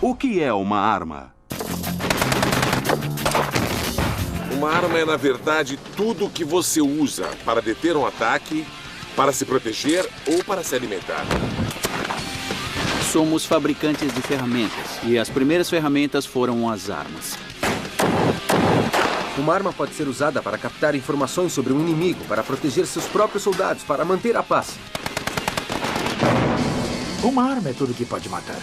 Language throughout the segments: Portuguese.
O que é uma arma? Uma arma é, na verdade, tudo que você usa para deter um ataque, para se proteger ou para se alimentar. Somos fabricantes de ferramentas, e as primeiras ferramentas foram as armas. Uma arma pode ser usada para captar informações sobre um inimigo, para proteger seus próprios soldados, para manter a paz. Uma arma é tudo que pode matar.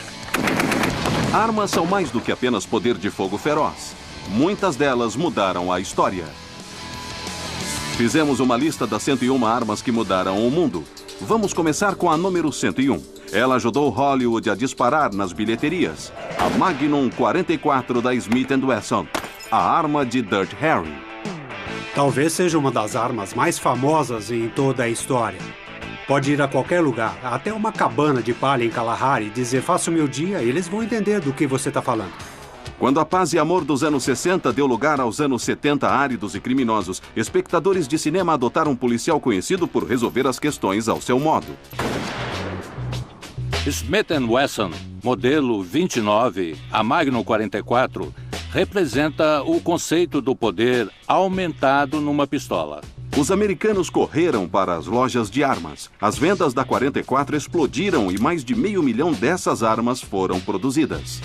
Armas são mais do que apenas poder de fogo feroz. Muitas delas mudaram a história. Fizemos uma lista das 101 armas que mudaram o mundo. Vamos começar com a número 101. Ela ajudou Hollywood a disparar nas bilheterias. A Magnum 44 da Smith & Wesson. A arma de Dirty Harry. Talvez seja uma das armas mais famosas em toda a história. Pode ir a qualquer lugar, até uma cabana de palha em Kalahari, e dizer faça o meu dia, e eles vão entender do que você está falando. Quando a paz e amor dos anos 60 deu lugar aos anos 70 áridos e criminosos, espectadores de cinema adotaram um policial conhecido por resolver as questões ao seu modo. Smith & Wesson, modelo 29, a Magnum 44, representa o conceito do poder aumentado numa pistola. Os americanos correram para as lojas de armas. As vendas da 44 explodiram e mais de 500 mil dessas armas foram produzidas.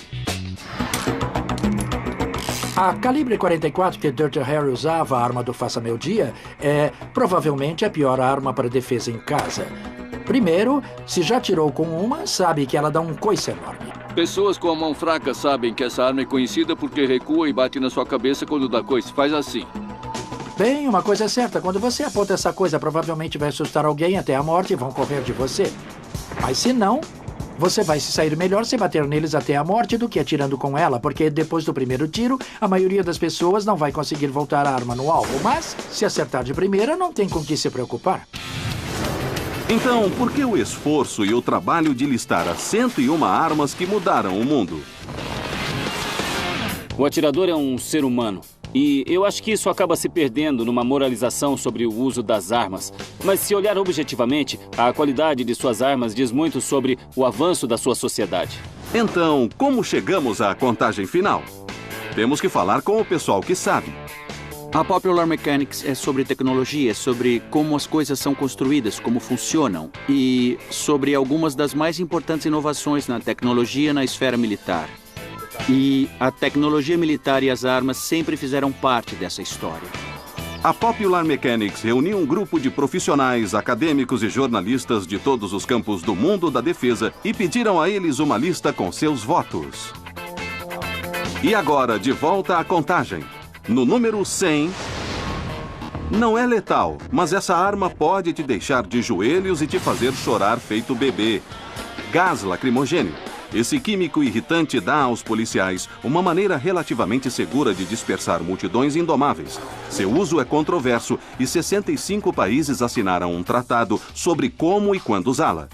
A calibre 44 que Dirty Harry usava, a arma do Faça Meu Dia, é provavelmente a pior arma para defesa em casa. Primeiro, se já tirou com uma, sabe que ela dá um coice enorme. Pessoas com a mão fraca sabem que essa arma é conhecida porque recua e bate na sua cabeça quando dá coice. Faz assim. Bem, uma coisa é certa. Quando você aponta essa coisa, provavelmente vai assustar alguém até a morte e vão correr de você. Mas se não, você vai se sair melhor se bater neles até a morte do que atirando com ela, porque depois do primeiro tiro, a maioria das pessoas não vai conseguir voltar a arma no alvo. Mas, se acertar de primeira, não tem com que se preocupar. Então, por que o esforço e o trabalho de listar as 101 armas que mudaram o mundo? O atirador é um ser humano. E eu acho que isso acaba se perdendo numa moralização sobre o uso das armas. Mas se olhar objetivamente, a qualidade de suas armas diz muito sobre o avanço da sua sociedade. Então, como chegamos à contagem final? Temos que falar com o pessoal que sabe. A Popular Mechanics é sobre tecnologia, sobre como as coisas são construídas, como funcionam, e sobre algumas das mais importantes inovações na tecnologia na esfera militar. E a tecnologia militar e as armas sempre fizeram parte dessa história. A Popular Mechanics reuniu um grupo de profissionais, acadêmicos e jornalistas de todos os campos do mundo da defesa e pediram a eles uma lista com seus votos. E agora, de volta à contagem. No número 100, não é letal, mas essa arma pode te deixar de joelhos e te fazer chorar feito bebê. Gás lacrimogêneo. Esse químico irritante dá aos policiais uma maneira relativamente segura de dispersar multidões indomáveis. Seu uso é controverso e 65 países assinaram um tratado sobre como e quando usá-la.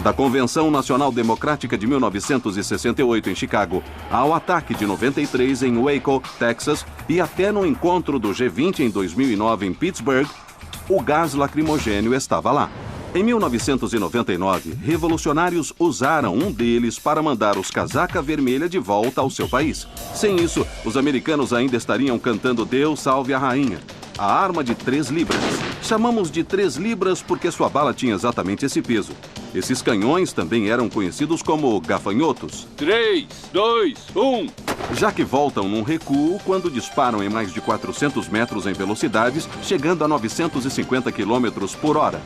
Da Convenção Nacional Democrática de 1968 em Chicago, ao ataque de 93 em Waco, Texas, e até no encontro do G20 em 2009 em Pittsburgh, o gás lacrimogêneo estava lá. Em 1999, revolucionários usaram um deles para mandar os casaca vermelha de volta ao seu país. Sem isso, os americanos ainda estariam cantando Deus salve a rainha. A arma de 3 libras. Chamamos de 3 libras porque sua bala tinha exatamente esse peso. Esses canhões também eram conhecidos como gafanhotos. 3, 2, 1... Já que voltam num recuo quando disparam em mais de 400 metros em velocidades, chegando a 950 km por hora.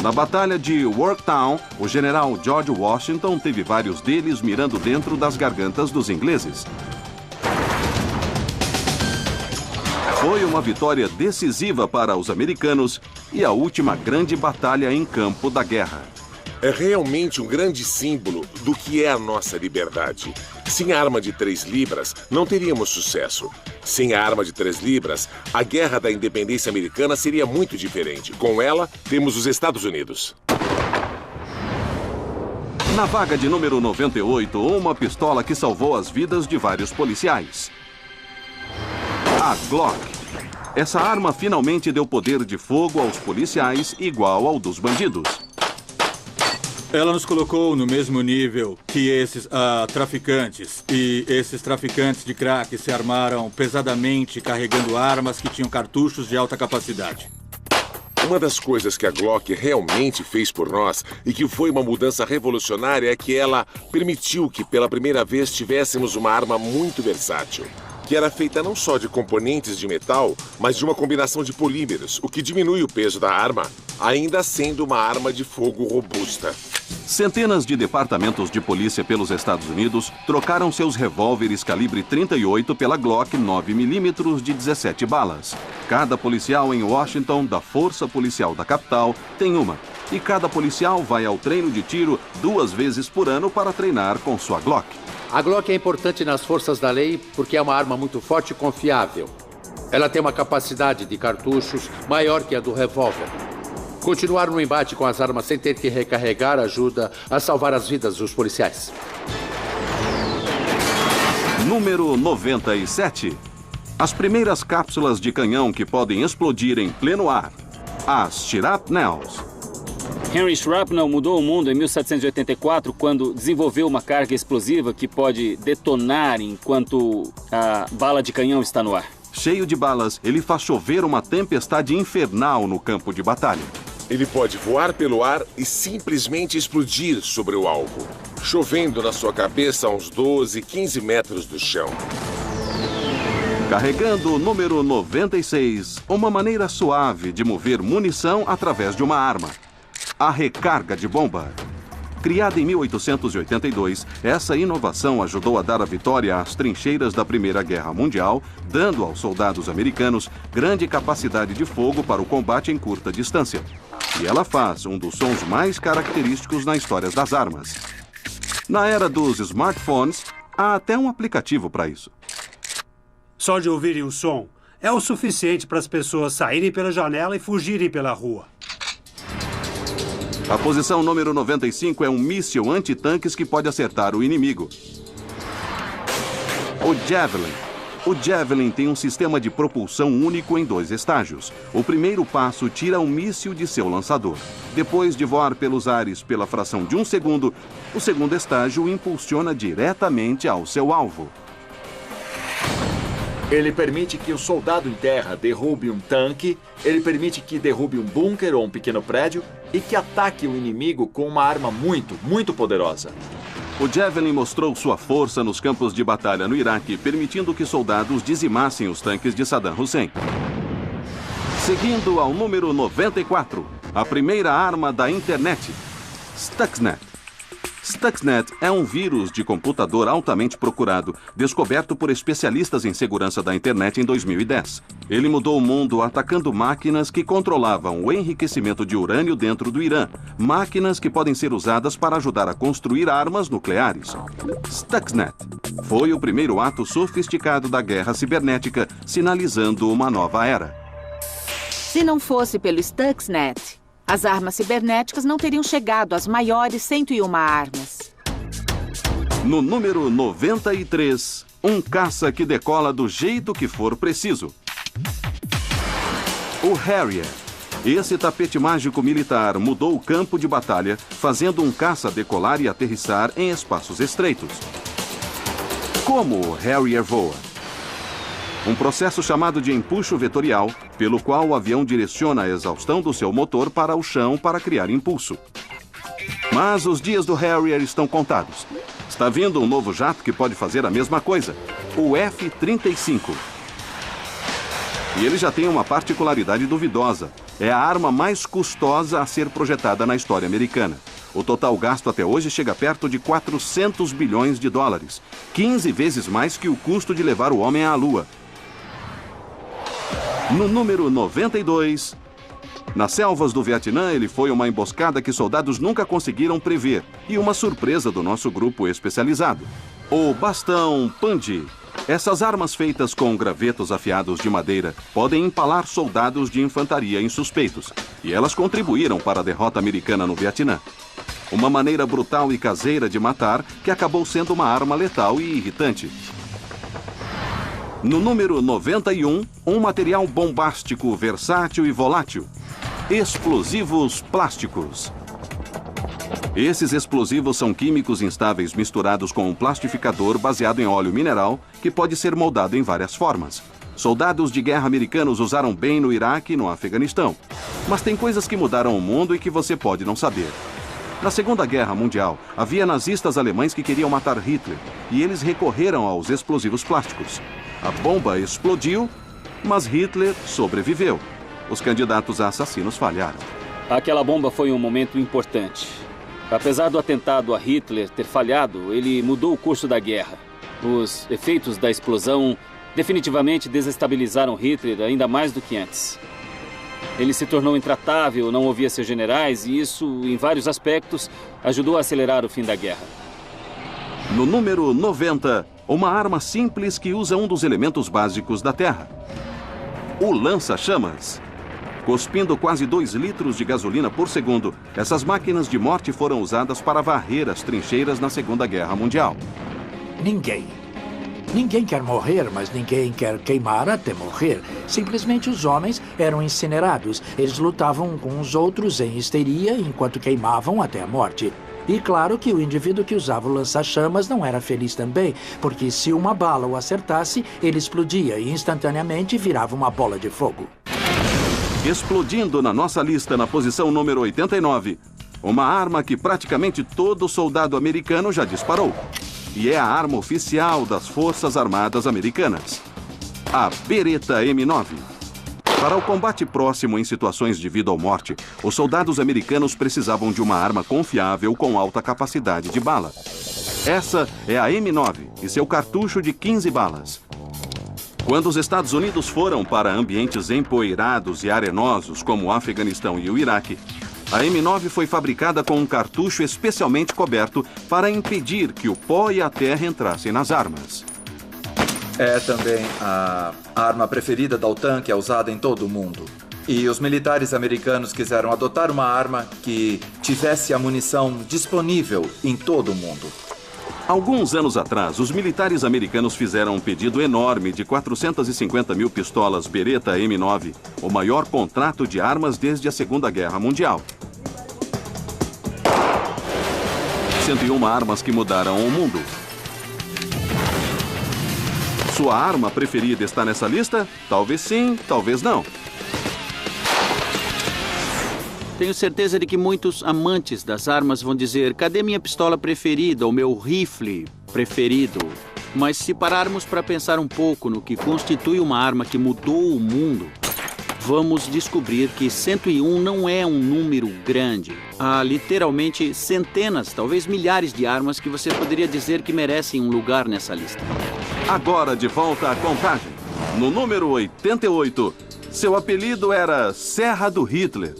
Na Batalha de Yorktown, o general George Washington teve vários deles mirando dentro das gargantas dos ingleses. Foi uma vitória decisiva para os americanos e a última grande batalha em campo da guerra. É realmente um grande símbolo do que é a nossa liberdade. Sem a arma de 3 libras, não teríamos sucesso. Sem a arma de 3 libras, a guerra da independência americana seria muito diferente. Com ela, temos os Estados Unidos. Na vaga de número 98, uma pistola que salvou as vidas de vários policiais. A Glock. Essa arma finalmente deu poder de fogo aos policiais igual ao dos bandidos. Ela nos colocou no mesmo nível que esses traficantes. E esses traficantes de crack se armaram pesadamente carregando armas que tinham cartuchos de alta capacidade. Uma das coisas que a Glock realmente fez por nós e que foi uma mudança revolucionária é que ela permitiu que pela primeira vez tivéssemos uma arma muito versátil, que era feita não só de componentes de metal, mas de uma combinação de polímeros, o que diminui o peso da arma, ainda sendo uma arma de fogo robusta. Centenas de departamentos de polícia pelos Estados Unidos trocaram seus revólveres calibre 38 pela Glock 9mm de 17 balas. Cada policial em Washington, da Força Policial da capital, tem uma. E cada policial vai ao treino de tiro 2 vezes por ano para treinar com sua Glock. A Glock é importante nas forças da lei porque é uma arma muito forte e confiável. Ela tem uma capacidade de cartuchos maior que a do revólver. Continuar no embate com as armas sem ter que recarregar ajuda a salvar as vidas dos policiais. Número 97. As primeiras cápsulas de canhão que podem explodir em pleno ar. As shrapnels. Henry Shrapnel mudou o mundo em 1784 quando desenvolveu uma carga explosiva que pode detonar enquanto a bala de canhão está no ar. Cheio de balas, ele faz chover uma tempestade infernal no campo de batalha. Ele pode voar pelo ar e simplesmente explodir sobre o alvo, chovendo na sua cabeça a uns 12, 15 metros do chão. Carregando o número 96, uma maneira suave de mover munição através de uma arma. A recarga de bomba. Criada em 1882, essa inovação ajudou a dar a vitória às trincheiras da Primeira Guerra Mundial, dando aos soldados americanos grande capacidade de fogo para o combate em curta distância. E ela faz um dos sons mais característicos na história das armas. Na era dos smartphones, há até um aplicativo para isso. Só de ouvirem o som, é o suficiente para as pessoas saírem pela janela e fugirem pela rua. A posição número 95 é um míssil antitanques que pode acertar o inimigo. O Javelin. O Javelin tem um sistema de propulsão único em 2 estágios. O primeiro passo tira um míssil de seu lançador. Depois de voar pelos ares pela fração de 1 segundo, o segundo estágio o impulsiona diretamente ao seu alvo. Ele permite que o soldado em terra derrube um tanque, ele permite que derrube um bunker ou um pequeno prédio e que ataque o inimigo com uma arma muito poderosa. O Javelin mostrou sua força nos campos de batalha no Iraque, permitindo que soldados dizimassem os tanques de Saddam Hussein. Seguindo ao número 94, a primeira arma da internet, Stuxnet. Stuxnet é um vírus de computador altamente procurado, descoberto por especialistas em segurança da internet em 2010. Ele mudou o mundo atacando máquinas que controlavam o enriquecimento de urânio dentro do Irã, máquinas que podem ser usadas para ajudar a construir armas nucleares. Stuxnet foi o primeiro ato sofisticado da guerra cibernética, sinalizando uma nova era. Se não fosse pelo Stuxnet, as armas cibernéticas não teriam chegado às maiores 101 armas. No número 93, um caça que decola do jeito que for preciso. O Harrier. Esse tapete mágico militar mudou o campo de batalha, fazendo um caça decolar e aterrissar em espaços estreitos. Como o Harrier voa? Um processo chamado de empuxo vetorial, pelo qual o avião direciona a exaustão do seu motor para o chão para criar impulso. Mas os dias do Harrier estão contados. Está vindo um novo jato que pode fazer a mesma coisa, o F-35. E ele já tem uma particularidade duvidosa. É a arma mais custosa a ser projetada na história americana. O total gasto até hoje chega perto de 400 bilhões de dólares, 15 vezes mais que o custo de levar o homem à Lua. No número 92, nas selvas do Vietnã, ele foi uma emboscada que soldados nunca conseguiram prever e uma surpresa do nosso grupo especializado. O bastão Panji. Essas armas feitas com gravetos afiados de madeira podem empalar soldados de infantaria insuspeitos, e elas contribuíram para a derrota americana no Vietnã. Uma maneira brutal e caseira de matar que acabou sendo uma arma letal e irritante. No número 91, um material bombástico, versátil e volátil. Explosivos plásticos. Esses explosivos são químicos instáveis misturados com um plastificador baseado em óleo mineral que pode ser moldado em várias formas. Soldados de guerra americanos usaram bem no Iraque e no Afeganistão. Mas tem coisas que mudaram o mundo e que você pode não saber. Na Segunda Guerra Mundial, havia nazistas alemães que queriam matar Hitler e eles recorreram aos explosivos plásticos. A bomba explodiu, mas Hitler sobreviveu. Os candidatos a assassinos falharam. Aquela bomba foi um momento importante. Apesar do atentado a Hitler ter falhado, ele mudou o curso da guerra. Os efeitos da explosão definitivamente desestabilizaram Hitler ainda mais do que antes. Ele se tornou intratável, não ouvia seus generais e isso, em vários aspectos, ajudou a acelerar o fim da guerra. No número 90, uma arma simples que usa um dos elementos básicos da Terra. O lança-chamas. Cuspindo quase 2 litros de gasolina por segundo, essas máquinas de morte foram usadas para varrer as trincheiras na Segunda Guerra Mundial. Ninguém quer morrer, mas ninguém quer queimar até morrer. Simplesmente os homens eram incinerados. Eles lutavam com os outros em histeria enquanto queimavam até a morte. E claro que o indivíduo que usava o lança-chamas não era feliz também, porque se uma bala o acertasse, ele explodia e instantaneamente virava uma bola de fogo. Explodindo na nossa lista na posição número 89, uma arma que praticamente todo soldado americano já disparou. E é a arma oficial das Forças Armadas Americanas. A Beretta M9. Para o combate próximo em situações de vida ou morte, os soldados americanos precisavam de uma arma confiável com alta capacidade de bala. Essa é a M9 e seu cartucho de 15 balas. Quando os Estados Unidos foram para ambientes empoeirados e arenosos como o Afeganistão e o Iraque, a M9 foi fabricada com um cartucho especialmente coberto para impedir que o pó e a terra entrassem nas armas. É também a arma preferida da OTAN, que é usada em todo o mundo. E os militares americanos quiseram adotar uma arma que tivesse a munição disponível em todo o mundo. Alguns anos atrás, os militares americanos fizeram um pedido enorme de 450 mil pistolas Beretta M9, o maior contrato de armas desde a Segunda Guerra Mundial. 101 armas que mudaram o mundo. Sua arma preferida está nessa lista? Talvez sim, talvez não. Tenho certeza de que muitos amantes das armas vão dizer: cadê minha pistola preferida ou meu rifle preferido? Mas se pararmos para pensar um pouco no que constitui uma arma que mudou o mundo, vamos descobrir que 101 não é um número grande. Há literalmente centenas, talvez milhares de armas que você poderia dizer que merecem um lugar nessa lista. Agora de volta à contagem. No número 88, seu apelido era Serra do Hitler.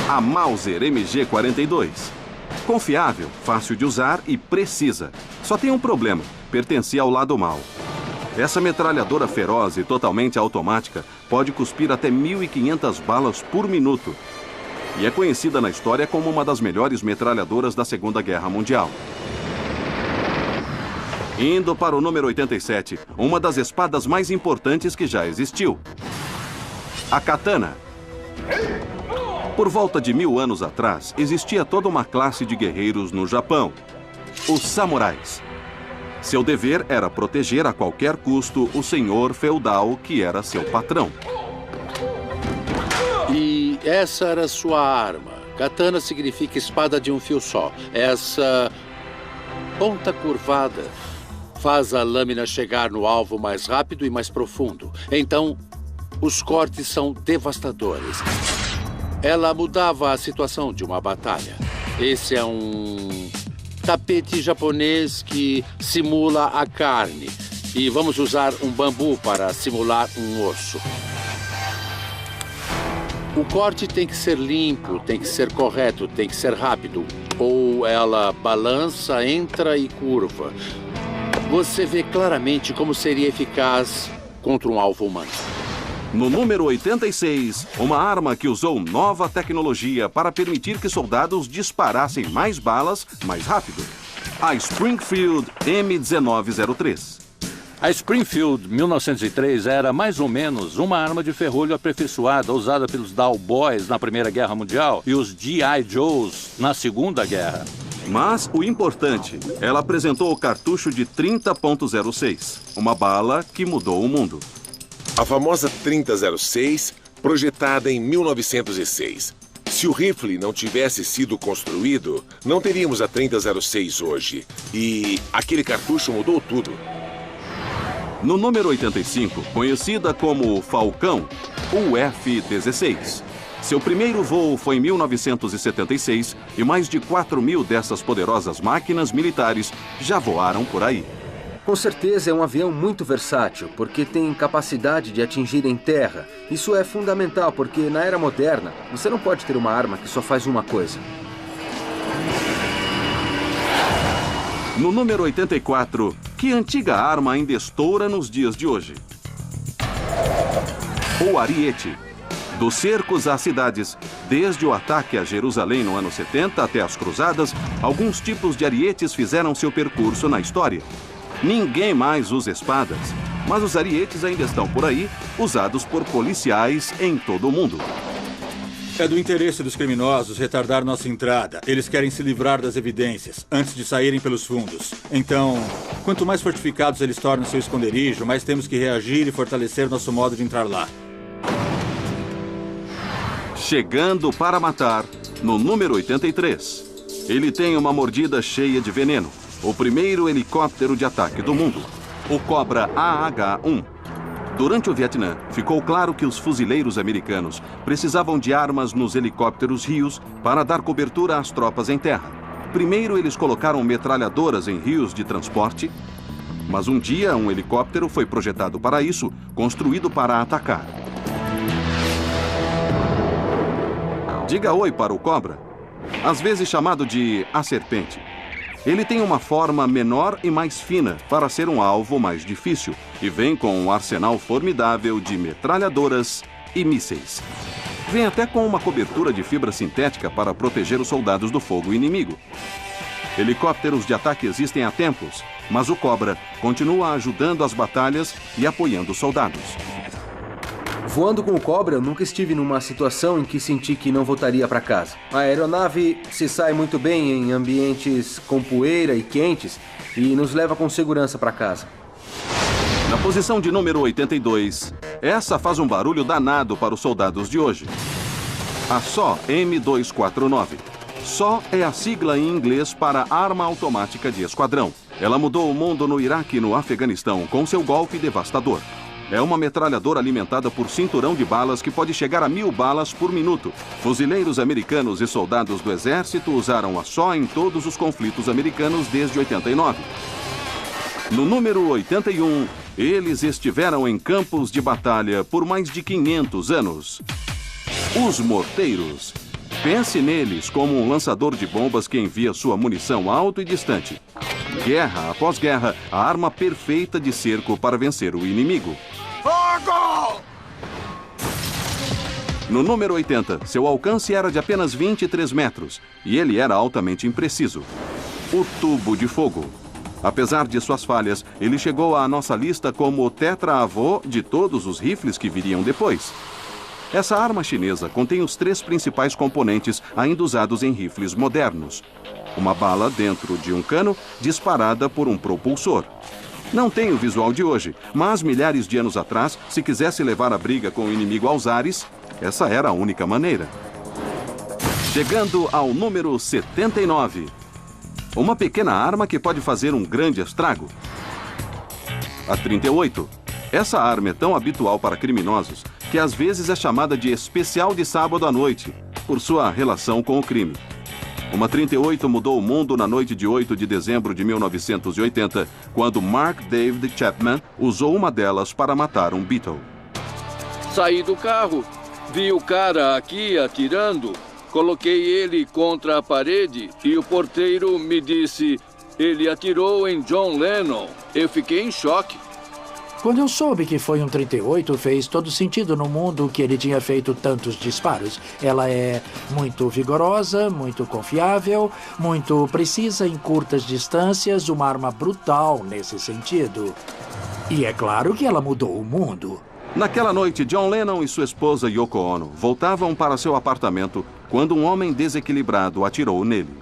A Mauser MG-42. Confiável, fácil de usar e precisa. Só tem um problema: pertencia ao lado mau. Essa metralhadora feroz e totalmente automática pode cuspir até 1.500 balas por minuto. E é conhecida na história como uma das melhores metralhadoras da Segunda Guerra Mundial. Indo para o número 87, uma das espadas mais importantes que já existiu. A katana. Por volta de 1000 anos atrás, existia toda uma classe de guerreiros no Japão: os samurais. Seu dever era proteger a qualquer custo o senhor feudal que era seu patrão. E essa era sua arma. Katana significa espada de um fio só. Essa ponta curvada faz a lâmina chegar no alvo mais rápido e mais profundo. Então, os cortes são devastadores. Ela mudava a situação de uma batalha. Esse é um tapete japonês que simula a carne. E vamos usar um bambu para simular um osso. O corte tem que ser limpo, tem que ser correto, tem que ser rápido. Ou ela balança, entra e curva. Você vê claramente como seria eficaz contra um alvo humano. No número 86, uma arma que usou nova tecnologia para permitir que soldados disparassem mais balas mais rápido. A Springfield M1903. A Springfield 1903 era mais ou menos uma arma de ferrolho aperfeiçoada usada pelos Dow Boys na Primeira Guerra Mundial e os G.I. Joes na Segunda Guerra. Mas o importante, ela apresentou o cartucho de 30.06, uma bala que mudou o mundo. A famosa 3006, projetada em 1906. Se o rifle não tivesse sido construído, não teríamos a 3006 hoje. E aquele cartucho mudou tudo. No número 85, conhecida como Falcão, o F-16. Seu primeiro voo foi em 1976 e mais de 4.000 dessas poderosas máquinas militares já voaram por aí. Com certeza é um avião muito versátil, porque tem capacidade de atingir em terra. Isso é fundamental, porque na era moderna, você não pode ter uma arma que só faz uma coisa. No número 84, que antiga arma ainda estoura nos dias de hoje? O ariete. Dos cercos às cidades, desde o ataque a Jerusalém no ano 70 até as cruzadas, alguns tipos de arietes fizeram seu percurso na história. Ninguém mais usa espadas, mas os arietes ainda estão por aí, usados por policiais em todo o mundo. É do interesse dos criminosos retardar nossa entrada. Eles querem se livrar das evidências antes de saírem pelos fundos. Então, quanto mais fortificados eles tornam seu esconderijo, mais temos que reagir e fortalecer nosso modo de entrar lá. Chegando para matar, no número 83. Ele tem uma mordida cheia de veneno. O primeiro helicóptero de ataque do mundo, o Cobra AH-1. Durante o Vietnã, ficou claro que os fuzileiros americanos precisavam de armas nos helicópteros rios para dar cobertura às tropas em terra. Primeiro, eles colocaram metralhadoras em rios de transporte, mas um dia um helicóptero foi projetado para isso, construído para atacar. Diga oi para o Cobra, às vezes chamado de a serpente. Ele tem uma forma menor e mais fina para ser um alvo mais difícil e vem com um arsenal formidável de metralhadoras e mísseis. Vem até com uma cobertura de fibra sintética para proteger os soldados do fogo inimigo. Helicópteros de ataque existem há tempos, mas o Cobra continua ajudando as batalhas e apoiando os soldados. Voando com o Cobra, eu nunca estive numa situação em que senti que não voltaria para casa. A aeronave se sai muito bem em ambientes com poeira e quentes e nos leva com segurança para casa. Na posição de número 82, essa faz um barulho danado para os soldados de hoje. A SO M249. SO é a sigla em inglês para Arma Automática de Esquadrão. Ela mudou o mundo no Iraque e no Afeganistão com seu golpe devastador. É uma metralhadora alimentada por cinturão de balas que pode chegar a 1.000 balas por minuto. Fuzileiros americanos e soldados do exército usaram a SO em todos os conflitos americanos desde 89. No número 81, eles estiveram em campos de batalha por mais de 500 anos. Os morteiros. Pense neles como um lançador de bombas que envia sua munição alto e distante. Guerra após guerra, a arma perfeita de cerco para vencer o inimigo. Fogo! No número 80, seu alcance era de apenas 23 metros e ele era altamente impreciso. O tubo de fogo. Apesar de suas falhas, ele chegou à nossa lista como o tetra-avô de todos os rifles que viriam depois. Essa arma chinesa contém os 3 principais componentes ainda usados em rifles modernos. Uma bala dentro de um cano disparada por um propulsor. Não tem o visual de hoje, mas milhares de anos atrás, se quisesse levar a briga com o inimigo aos ares, essa era a única maneira. Chegando ao número 79. Uma pequena arma que pode fazer um grande estrago. A 38. Essa arma é tão habitual para criminosos que às vezes é chamada de especial de sábado à noite, por sua relação com o crime. Uma 38 mudou o mundo na noite de 8 de dezembro de 1980, quando Mark David Chapman usou uma delas para matar um Beatle. Saí do carro, vi o cara aqui atirando, coloquei ele contra a parede e o porteiro me disse: ele atirou em John Lennon. Eu fiquei em choque. Quando eu soube que foi um 38, fez todo sentido no mundo que ele tinha feito tantos disparos. Ela é muito vigorosa, muito confiável, muito precisa em curtas distâncias, uma arma brutal nesse sentido. E é claro que ela mudou o mundo. Naquela noite, John Lennon e sua esposa Yoko Ono voltavam para seu apartamento quando um homem desequilibrado atirou nele.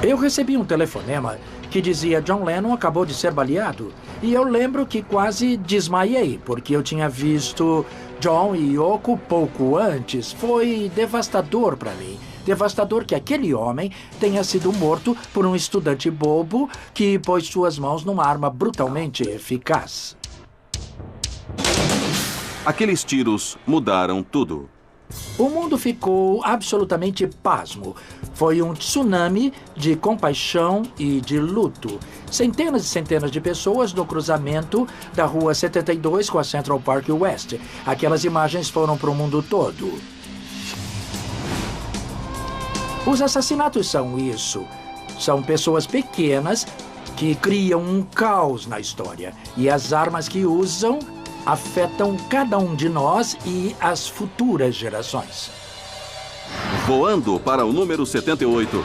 Eu recebi um telefonema que dizia John Lennon acabou de ser baleado. E eu lembro que quase desmaiei, porque eu tinha visto John e Yoko pouco antes. Foi devastador para mim. Devastador que aquele homem tenha sido morto por um estudante bobo que pôs suas mãos numa arma brutalmente eficaz. Aqueles tiros mudaram tudo. O mundo ficou absolutamente pasmo. Foi um tsunami de compaixão e de luto. Centenas e centenas de pessoas no cruzamento da Rua 72 com a Central Park West. Aquelas imagens foram para o mundo todo. Os assassinatos são isso. São pessoas pequenas que criam um caos na história. E as armas que usam afetam cada um de nós e as futuras gerações. Voando para o número 78,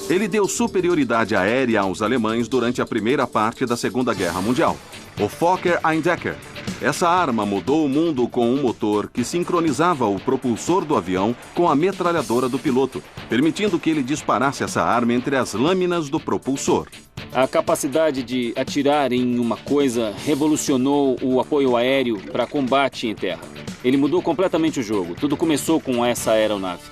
ele deu superioridade aérea aos alemães durante a primeira parte da Segunda Guerra Mundial. O Fokker-Eindecker. Essa arma mudou o mundo com um motor que sincronizava o propulsor do avião com a metralhadora do piloto, permitindo que ele disparasse essa arma entre as lâminas do propulsor. A capacidade de atirar em uma coisa revolucionou o apoio aéreo para combate em terra. Ele mudou completamente o jogo. Tudo começou com essa aeronave.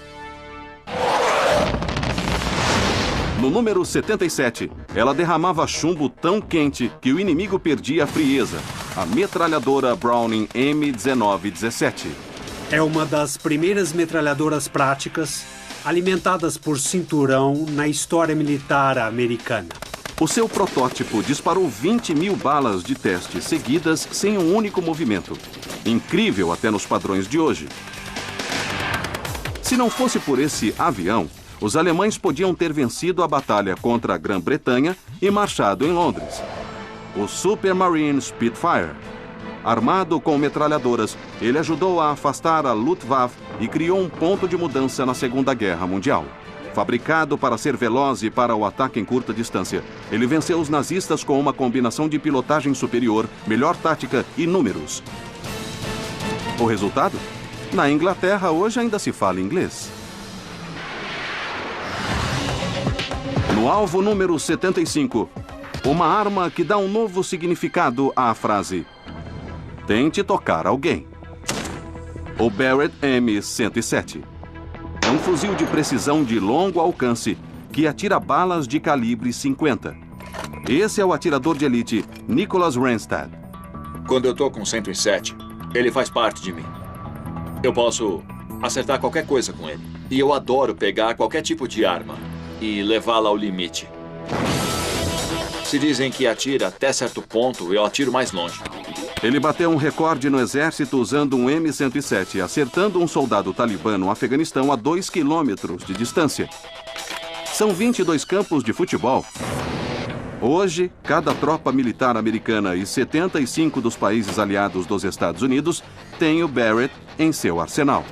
No número 77, ela derramava chumbo tão quente que o inimigo perdia a frieza. A metralhadora Browning M1917. É uma das primeiras metralhadoras práticas alimentadas por cinturão na história militar americana. O seu protótipo disparou 20 mil balas de teste seguidas sem um único movimento. Incrível até nos padrões de hoje. Se não fosse por esse avião, os alemães podiam ter vencido a batalha contra a Grã-Bretanha e marchado em Londres. O Supermarine Spitfire. Armado com metralhadoras, ele ajudou a afastar a Luftwaffe e criou um ponto de mudança na Segunda Guerra Mundial. Fabricado para ser veloz e para o ataque em curta distância, ele venceu os nazistas com uma combinação de pilotagem superior, melhor tática e números. O resultado? Na Inglaterra, hoje ainda se fala inglês. No alvo número 75, uma arma que dá um novo significado à frase: tente tocar alguém. O Barrett M107. É um fuzil de precisão de longo alcance que atira balas de calibre 50. Esse é o atirador de elite Nicholas Randstad. Quando eu tô com 107, ele faz parte de mim. Eu posso acertar qualquer coisa com ele. E eu adoro pegar qualquer tipo de arma e levá-la ao limite. Se dizem que atira até certo ponto, eu atiro mais longe. Ele bateu um recorde no exército usando um M107, acertando um soldado talibã no Afeganistão a 2 quilômetros de distância. São 22 campos de futebol. Hoje, cada tropa militar americana e 75 dos países aliados dos Estados Unidos tem o Barrett em seu arsenal.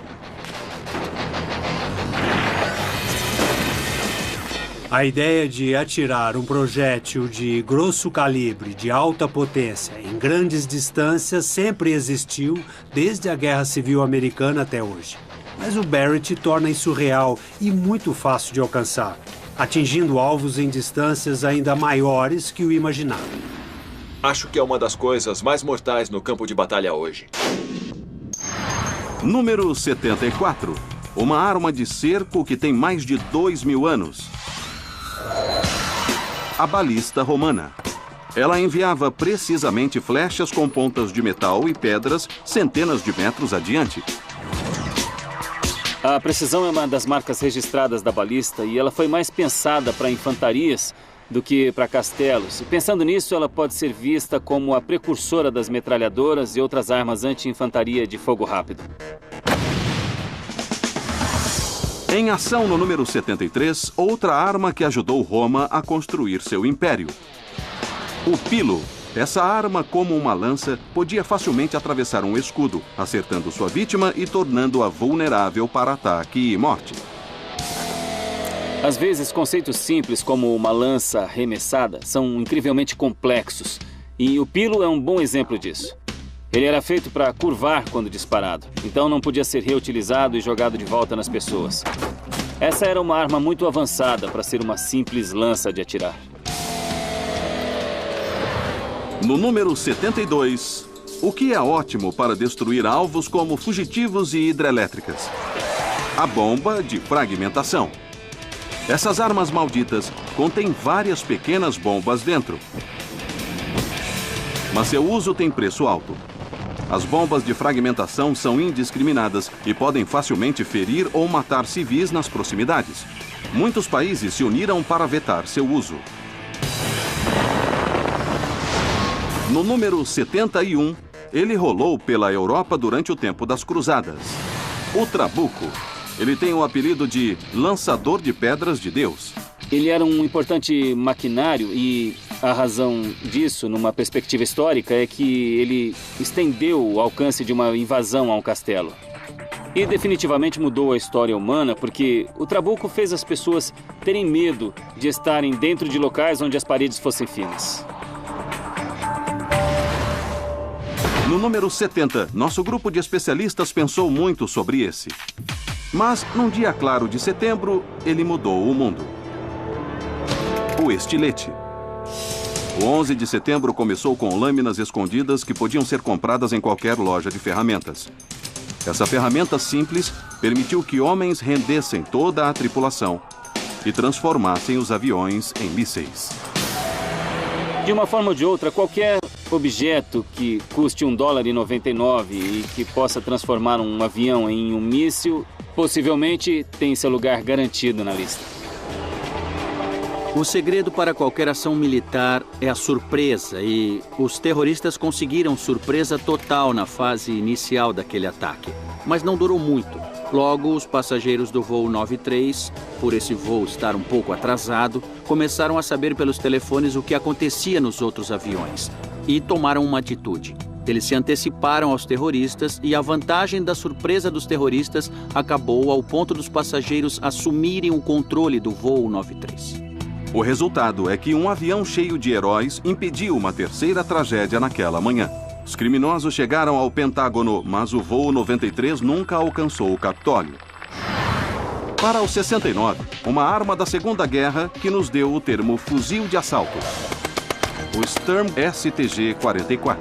A ideia de atirar um projétil de grosso calibre, de alta potência, em grandes distâncias sempre existiu desde a Guerra Civil Americana até hoje. Mas o Barrett torna isso real e muito fácil de alcançar, atingindo alvos em distâncias ainda maiores que o imaginado. Acho que é uma das coisas mais mortais no campo de batalha hoje. Número 74. Uma arma de cerco que tem mais de 2.000 anos. A balista romana. Ela enviava precisamente flechas com pontas de metal e pedras centenas de metros adiante. A precisão é uma das marcas registradas da balista e ela foi mais pensada para infantarias do que para castelos. E pensando nisso, ela pode ser vista como a precursora das metralhadoras e outras armas anti-infantaria de fogo rápido. Em ação no número 73, outra arma que ajudou Roma a construir seu império. O pilo. Essa arma, como uma lança, podia facilmente atravessar um escudo, acertando sua vítima e tornando-a vulnerável para ataque e morte. Às vezes, conceitos simples como uma lança arremessada são incrivelmente complexos. E o Pilo é um bom exemplo disso. Ele era feito para curvar quando disparado, então não podia ser reutilizado e jogado de volta nas pessoas. Essa era uma arma muito avançada para ser uma simples lança de atirar. No número 72, o que é ótimo para destruir alvos como fugitivos e hidrelétricas? A bomba de fragmentação. Essas armas malditas contêm várias pequenas bombas dentro. Mas seu uso tem preço alto. As bombas de fragmentação são indiscriminadas e podem facilmente ferir ou matar civis nas proximidades. Muitos países se uniram para vetar seu uso. No número 71, ele rolou pela Europa durante o tempo das Cruzadas. O Trabuco. Ele tem o apelido de Lançador de Pedras de Deus. Ele era um importante maquinário e a razão disso, numa perspectiva histórica, é que ele estendeu o alcance de uma invasão a um castelo. E definitivamente mudou a história humana, porque o Trabuco fez as pessoas terem medo de estarem dentro de locais onde as paredes fossem finas. No número 70, nosso grupo de especialistas pensou muito sobre esse. Mas, num dia claro de setembro, ele mudou o mundo. O estilete. O 11 de setembro começou com lâminas escondidas que podiam ser compradas em qualquer loja de ferramentas. Essa ferramenta simples permitiu que homens rendessem toda a tripulação e transformassem os aviões em mísseis. De uma forma ou de outra, qualquer objeto que custe $1,99 e que possa transformar um avião em um míssil, possivelmente tem seu lugar garantido na lista. O segredo para qualquer ação militar é a surpresa, e os terroristas conseguiram surpresa total na fase inicial daquele ataque. Mas não durou muito. Logo, os passageiros do voo 93, por esse voo estar um pouco atrasado, começaram a saber pelos telefones o que acontecia nos outros aviões e tomaram uma atitude. Eles se anteciparam aos terroristas e a vantagem da surpresa dos terroristas acabou ao ponto dos passageiros assumirem o controle do voo 93. O resultado é que um avião cheio de heróis impediu uma terceira tragédia naquela manhã. Os criminosos chegaram ao Pentágono, mas o voo 93 nunca alcançou o Capitólio. Para o 69, uma arma da Segunda Guerra que nos deu o termo fuzil de assalto. O Sturm STG-44.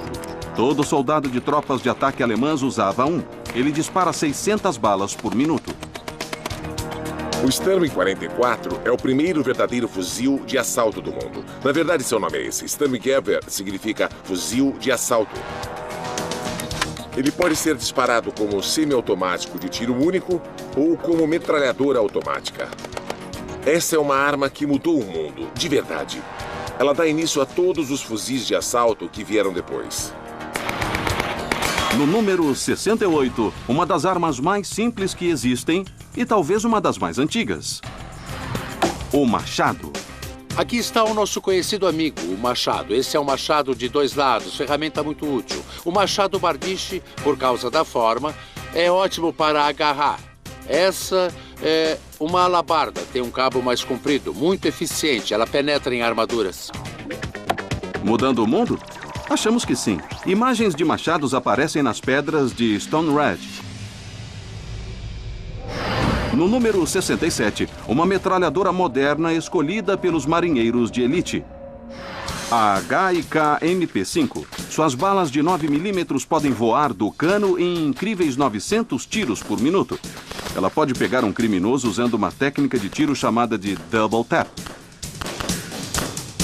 Todo soldado de tropas de ataque alemãs usava um. Ele dispara 600 balas por minuto. O Sturm 44 é o primeiro verdadeiro fuzil de assalto do mundo. Na verdade, seu nome é esse. Sturmgewehr significa fuzil de assalto. Ele pode ser disparado como semiautomático de tiro único ou como metralhadora automática. Essa é uma arma que mudou o mundo, de verdade. Ela dá início a todos os fuzis de assalto que vieram depois. No número 68, uma das armas mais simples que existem e talvez uma das mais antigas. O machado. Aqui está o nosso conhecido amigo, o machado. Esse é um machado de 2 lados, ferramenta muito útil. O machado barbiche, por causa da forma, é ótimo para agarrar. Essa é uma alabarda, tem um cabo mais comprido, muito eficiente, ela penetra em armaduras. Mudando o mundo? Achamos que sim. Imagens de machados aparecem nas pedras de Stone Ridge. No número 67, uma metralhadora moderna escolhida pelos marinheiros de elite. A HK MP5. Suas balas de 9mm podem voar do cano em incríveis 900 tiros por minuto. Ela pode pegar um criminoso usando uma técnica de tiro chamada de double tap.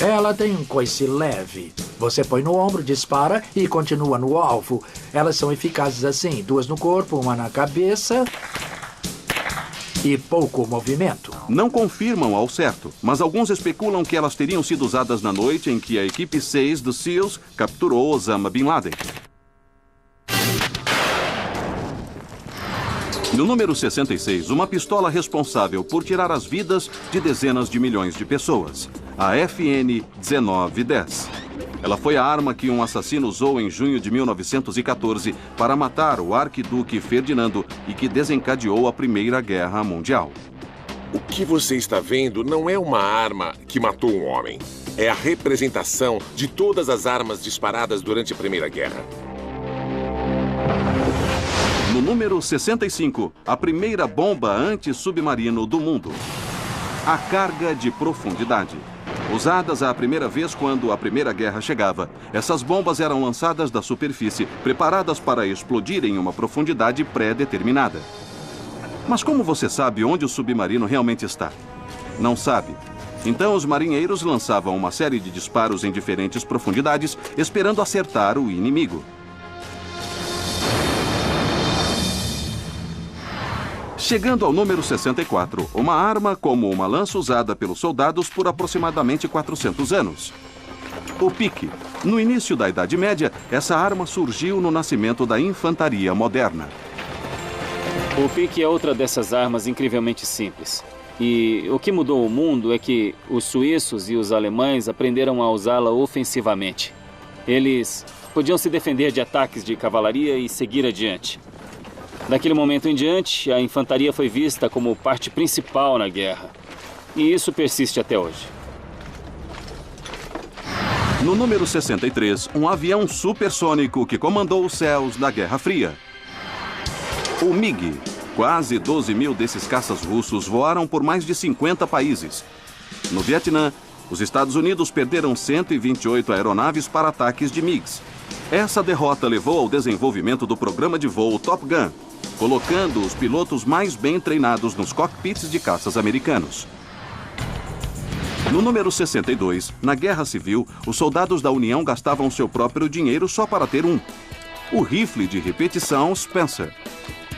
Ela tem um coice leve. Você põe no ombro, dispara e continua no alvo. Elas são eficazes assim, 2 no corpo, 1 na cabeça e pouco movimento. Não confirmam ao certo, mas alguns especulam que elas teriam sido usadas na noite em que a equipe 6 dos SEALs capturou Osama Bin Laden. No número 66, uma pistola responsável por tirar as vidas de dezenas de milhões de pessoas. A FN-1910. Ela foi a arma que um assassino usou em junho de 1914 para matar o arquiduque Ferdinando e que desencadeou a Primeira Guerra Mundial. O que você está vendo não é uma arma que matou um homem. é a representação de todas as armas disparadas durante a Primeira Guerra. No número 65, a primeira bomba anti-submarino do mundo. A carga de profundidade. Usadas a primeira vez quando a Primeira Guerra chegava, essas bombas eram lançadas da superfície, preparadas para explodir em uma profundidade pré-determinada. Mas como você sabe onde o submarino realmente está? Não sabe. Então os marinheiros lançavam uma série de disparos em diferentes profundidades, esperando acertar o inimigo. Chegando ao número 64, uma arma como uma lança usada pelos soldados por aproximadamente 400 anos. O pique. No início da Idade Média, essa arma surgiu no nascimento da infantaria moderna. O pique é outra dessas armas incrivelmente simples. E o que mudou o mundo é que os suíços e os alemães aprenderam a usá-la ofensivamente. Eles podiam se defender de ataques de cavalaria e seguir adiante. Daquele momento em diante, a infantaria foi vista como parte principal na guerra. E isso persiste até hoje. No número 63, um avião supersônico que comandou os céus da Guerra Fria. O MiG. Quase 12 mil desses caças russos voaram por mais de 50 países. No Vietnã, os Estados Unidos perderam 128 aeronaves para ataques de MiGs. Essa derrota levou ao desenvolvimento do programa de voo Top Gun, colocando os pilotos mais bem treinados nos cockpits de caças americanos. No número 62, na Guerra Civil, os soldados da União gastavam seu próprio dinheiro só para ter um. O rifle de repetição Spencer.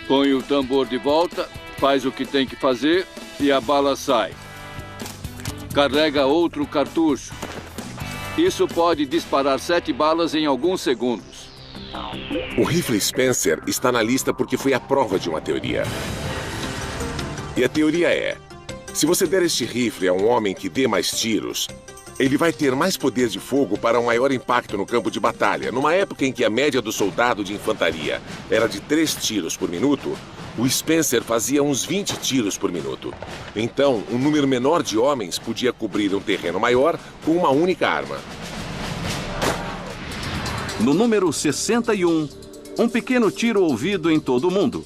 Põe o tambor de volta, faz o que tem que fazer e a bala sai. Carrega outro cartucho. Isso pode disparar 7 balas em alguns segundos. O rifle Spencer está na lista porque foi a prova de uma teoria. E a teoria é: se você der este rifle a um homem que dê mais tiros, ele vai ter mais poder de fogo para um maior impacto no campo de batalha. Numa época em que a média do soldado de infantaria era de 3 tiros por minuto, o Spencer fazia uns 20 tiros por minuto. Então, um número menor de homens podia cobrir um terreno maior com uma única arma. No número 61, um pequeno tiro ouvido em todo o mundo.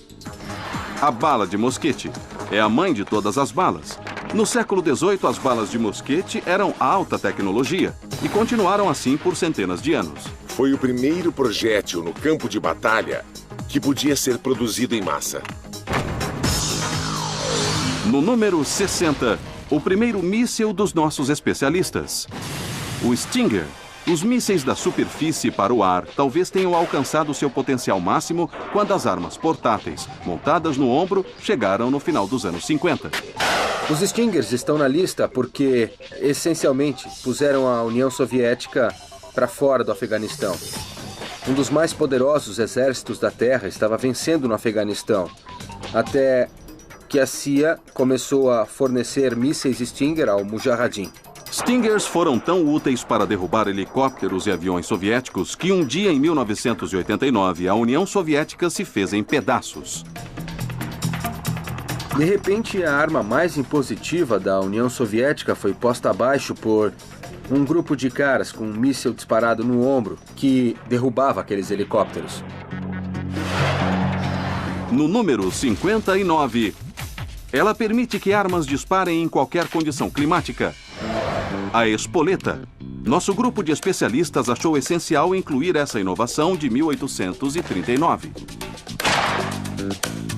A bala de mosquete é a mãe de todas as balas. No século XVIII, as balas de mosquete eram alta tecnologia e continuaram assim por centenas de anos. Foi o primeiro projétil no campo de batalha que podia ser produzido em massa. No número 60, o primeiro míssil dos nossos especialistas. O Stinger. Os mísseis da superfície para o ar talvez tenham alcançado seu potencial máximo quando as armas portáteis, montadas no ombro, chegaram no final dos anos 50. Os Stingers estão na lista porque, essencialmente, puseram a União Soviética para fora do Afeganistão. Um dos mais poderosos exércitos da Terra estava vencendo no Afeganistão, até que a CIA começou a fornecer mísseis Stinger ao Mujahideen. Stingers foram tão úteis para derrubar helicópteros e aviões soviéticos que um dia em 1989 a União Soviética se fez em pedaços. De repente, a arma mais impositiva da União Soviética foi posta abaixo por um grupo de caras com um míssil disparado no ombro que derrubava aqueles helicópteros. No número 59, ela permite que armas disparem em qualquer condição climática. A espoleta. Nosso grupo de especialistas achou essencial incluir essa inovação de 1839.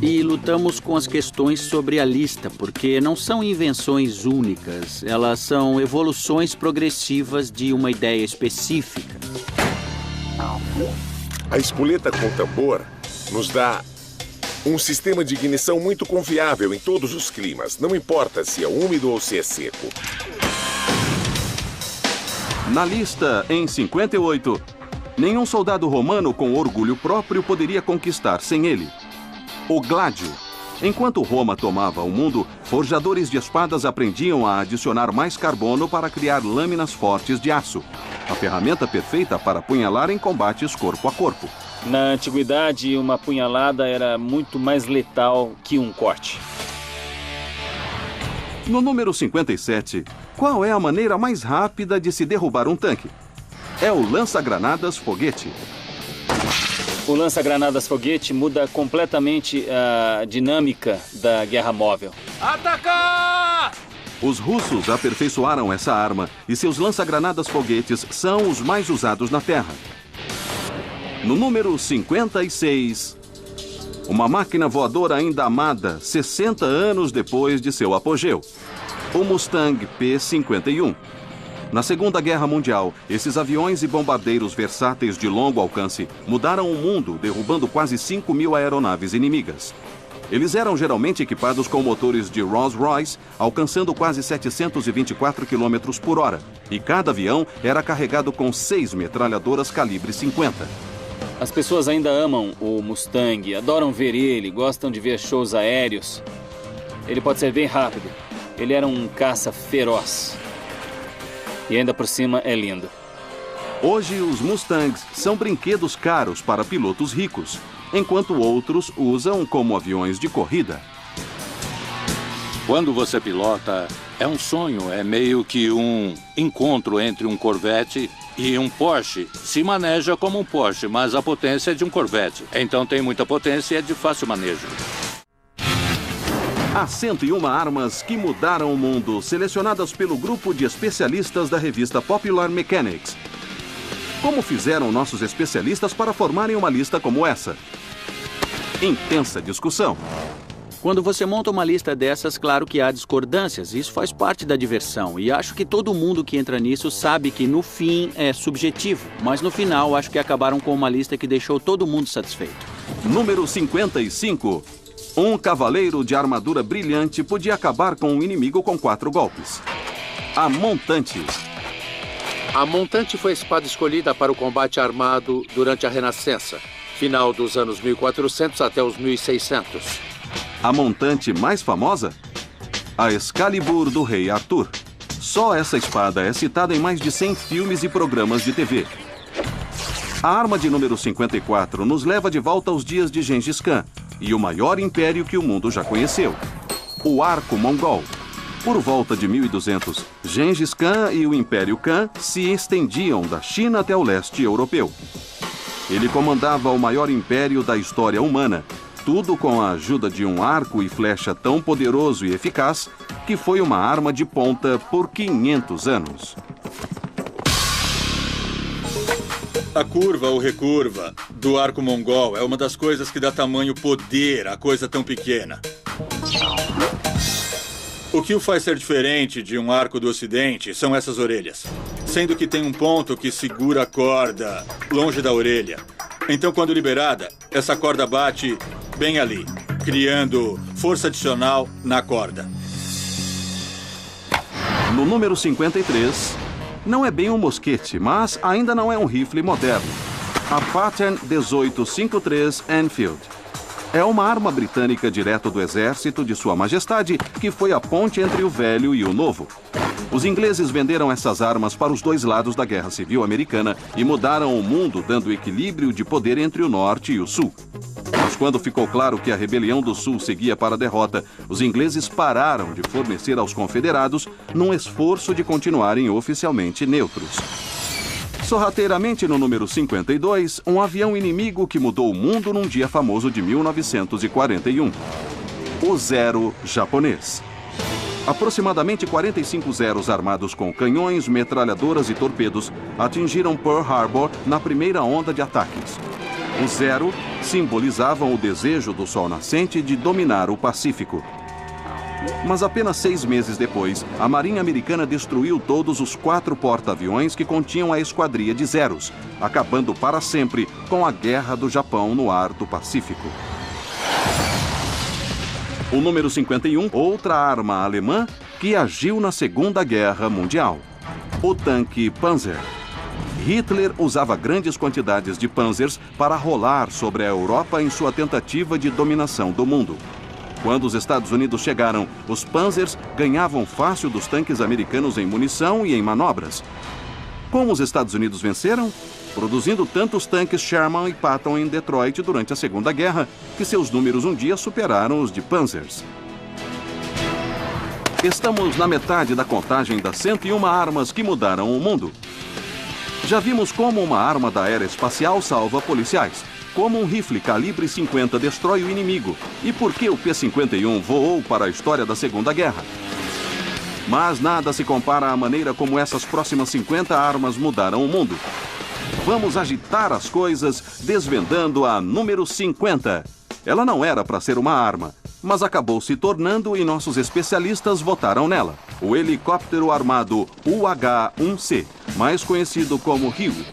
E lutamos com as questões sobre a lista, porque não são invenções únicas, elas são evoluções progressivas de uma ideia específica. A espoleta com tambor nos dá um sistema de ignição muito confiável em todos os climas, não importa se é úmido ou se é seco. Na lista, em 58, nenhum soldado romano com orgulho próprio poderia conquistar sem ele. O gládio. Enquanto Roma tomava o mundo, forjadores de espadas aprendiam a adicionar mais carbono para criar lâminas fortes de aço. A ferramenta perfeita para apunhalar em combates corpo a corpo. Na antiguidade, uma punhalada era muito mais letal que um corte. No número 57, qual é a maneira mais rápida de se derrubar um tanque? É o lança-granadas foguete. O lança-granadas foguete muda completamente a dinâmica da guerra móvel. Atacar! Os russos aperfeiçoaram essa arma e seus lança-granadas foguetes são os mais usados na Terra. No número 56, uma máquina voadora ainda amada 60 anos depois de seu apogeu. O Mustang P-51. Na Segunda Guerra Mundial, esses aviões e bombardeiros versáteis de longo alcance mudaram o mundo, derrubando quase 5.000 aeronaves inimigas. Eles eram geralmente equipados com motores de Rolls-Royce, alcançando quase 724 km por hora. E cada avião era carregado com 6 metralhadoras calibre 50. As pessoas ainda amam o Mustang, adoram ver ele, gostam de ver shows aéreos. Ele pode ser bem rápido. Ele era um caça feroz. E ainda por cima é lindo. Hoje, os Mustangs são brinquedos caros para pilotos ricos, enquanto outros usam como aviões de corrida. Quando você pilota, é um sonho, é meio que um encontro entre um Corvette e um Porsche. Se maneja como um Porsche, mas a potência é de um Corvette. Então tem muita potência e é de fácil manejo. Há 101 armas que mudaram o mundo, selecionadas pelo grupo de especialistas da revista Popular Mechanics. Como fizeram nossos especialistas para formarem uma lista como essa? Intensa discussão. Quando você monta uma lista dessas, claro que há discordâncias. Isso faz parte da diversão. E acho que todo mundo que entra nisso sabe que no fim é subjetivo. Mas no final, acho que acabaram com uma lista que deixou todo mundo satisfeito. Número 55. Um cavaleiro de armadura brilhante podia acabar com um inimigo com 4 golpes. A Montante. A Montante foi a espada escolhida para o combate armado durante a Renascença, final dos anos 1400 até os 1600. A montante mais famosa? A Excalibur do rei Arthur. Só essa espada é citada em mais de 100 filmes e programas de TV. A arma de número 54 nos leva de volta aos dias de Gengis Khan e o maior império que o mundo já conheceu, o Arco Mongol. Por volta de 1200, Gengis Khan e o Império Khan se estendiam da China até o leste europeu. Ele comandava o maior império da história humana, tudo com a ajuda de um arco e flecha tão poderoso e eficaz que foi uma arma de ponta por 500 anos. A curva ou recurva do arco mongol é uma das coisas que dá tamanho poder à coisa tão pequena. O que o faz ser diferente de um arco do ocidente são essas orelhas, sendo que tem um ponto que segura a corda longe da orelha. Então, quando liberada, essa corda bate bem ali, criando força adicional na corda. No número 53, não é bem um mosquete, mas ainda não é um rifle moderno. A Pattern 1853 Enfield. É uma arma britânica direto do exército de Sua Majestade, que foi a ponte entre o velho e o novo. Os ingleses venderam essas armas para os dois lados da Guerra Civil Americana e mudaram o mundo, dando equilíbrio de poder entre o Norte e o Sul. Mas quando ficou claro que a rebelião do Sul seguia para a derrota, os ingleses pararam de fornecer aos confederados num esforço de continuarem oficialmente neutros. Sorrateiramente, no número 52, um avião inimigo que mudou o mundo num dia famoso de 1941. O Zero japonês. Aproximadamente 45 Zeros armados com canhões, metralhadoras e torpedos atingiram Pearl Harbor na primeira onda de ataques. O Zero simbolizavam o desejo do Sol Nascente de dominar o Pacífico. Mas apenas 6 meses depois, a Marinha Americana destruiu todos os 4 porta-aviões que continham a esquadria de Zeros, acabando para sempre com a Guerra do Japão no ar do Pacífico. O número 51, outra arma alemã que agiu na Segunda Guerra Mundial. O tanque Panzer. Hitler usava grandes quantidades de Panzers para rolar sobre a Europa em sua tentativa de dominação do mundo. Quando os Estados Unidos chegaram, os Panzers ganhavam fácil dos tanques americanos em munição e em manobras. Como os Estados Unidos venceram? Produzindo tantos tanques Sherman e Patton em Detroit durante a Segunda Guerra, que seus números um dia superaram os de Panzers. Estamos na metade da contagem das 101 armas que mudaram o mundo. Já vimos como uma arma da era espacial salva policiais, como um rifle calibre 50 destrói o inimigo e por que o P-51 voou para a história da Segunda Guerra. Mas nada se compara à maneira como essas próximas 50 armas mudaram o mundo. Vamos agitar as coisas desvendando a número 50. Ela não era para ser uma arma, mas acabou se tornando e nossos especialistas votaram nela. O helicóptero armado UH-1C, mais conhecido como Huey.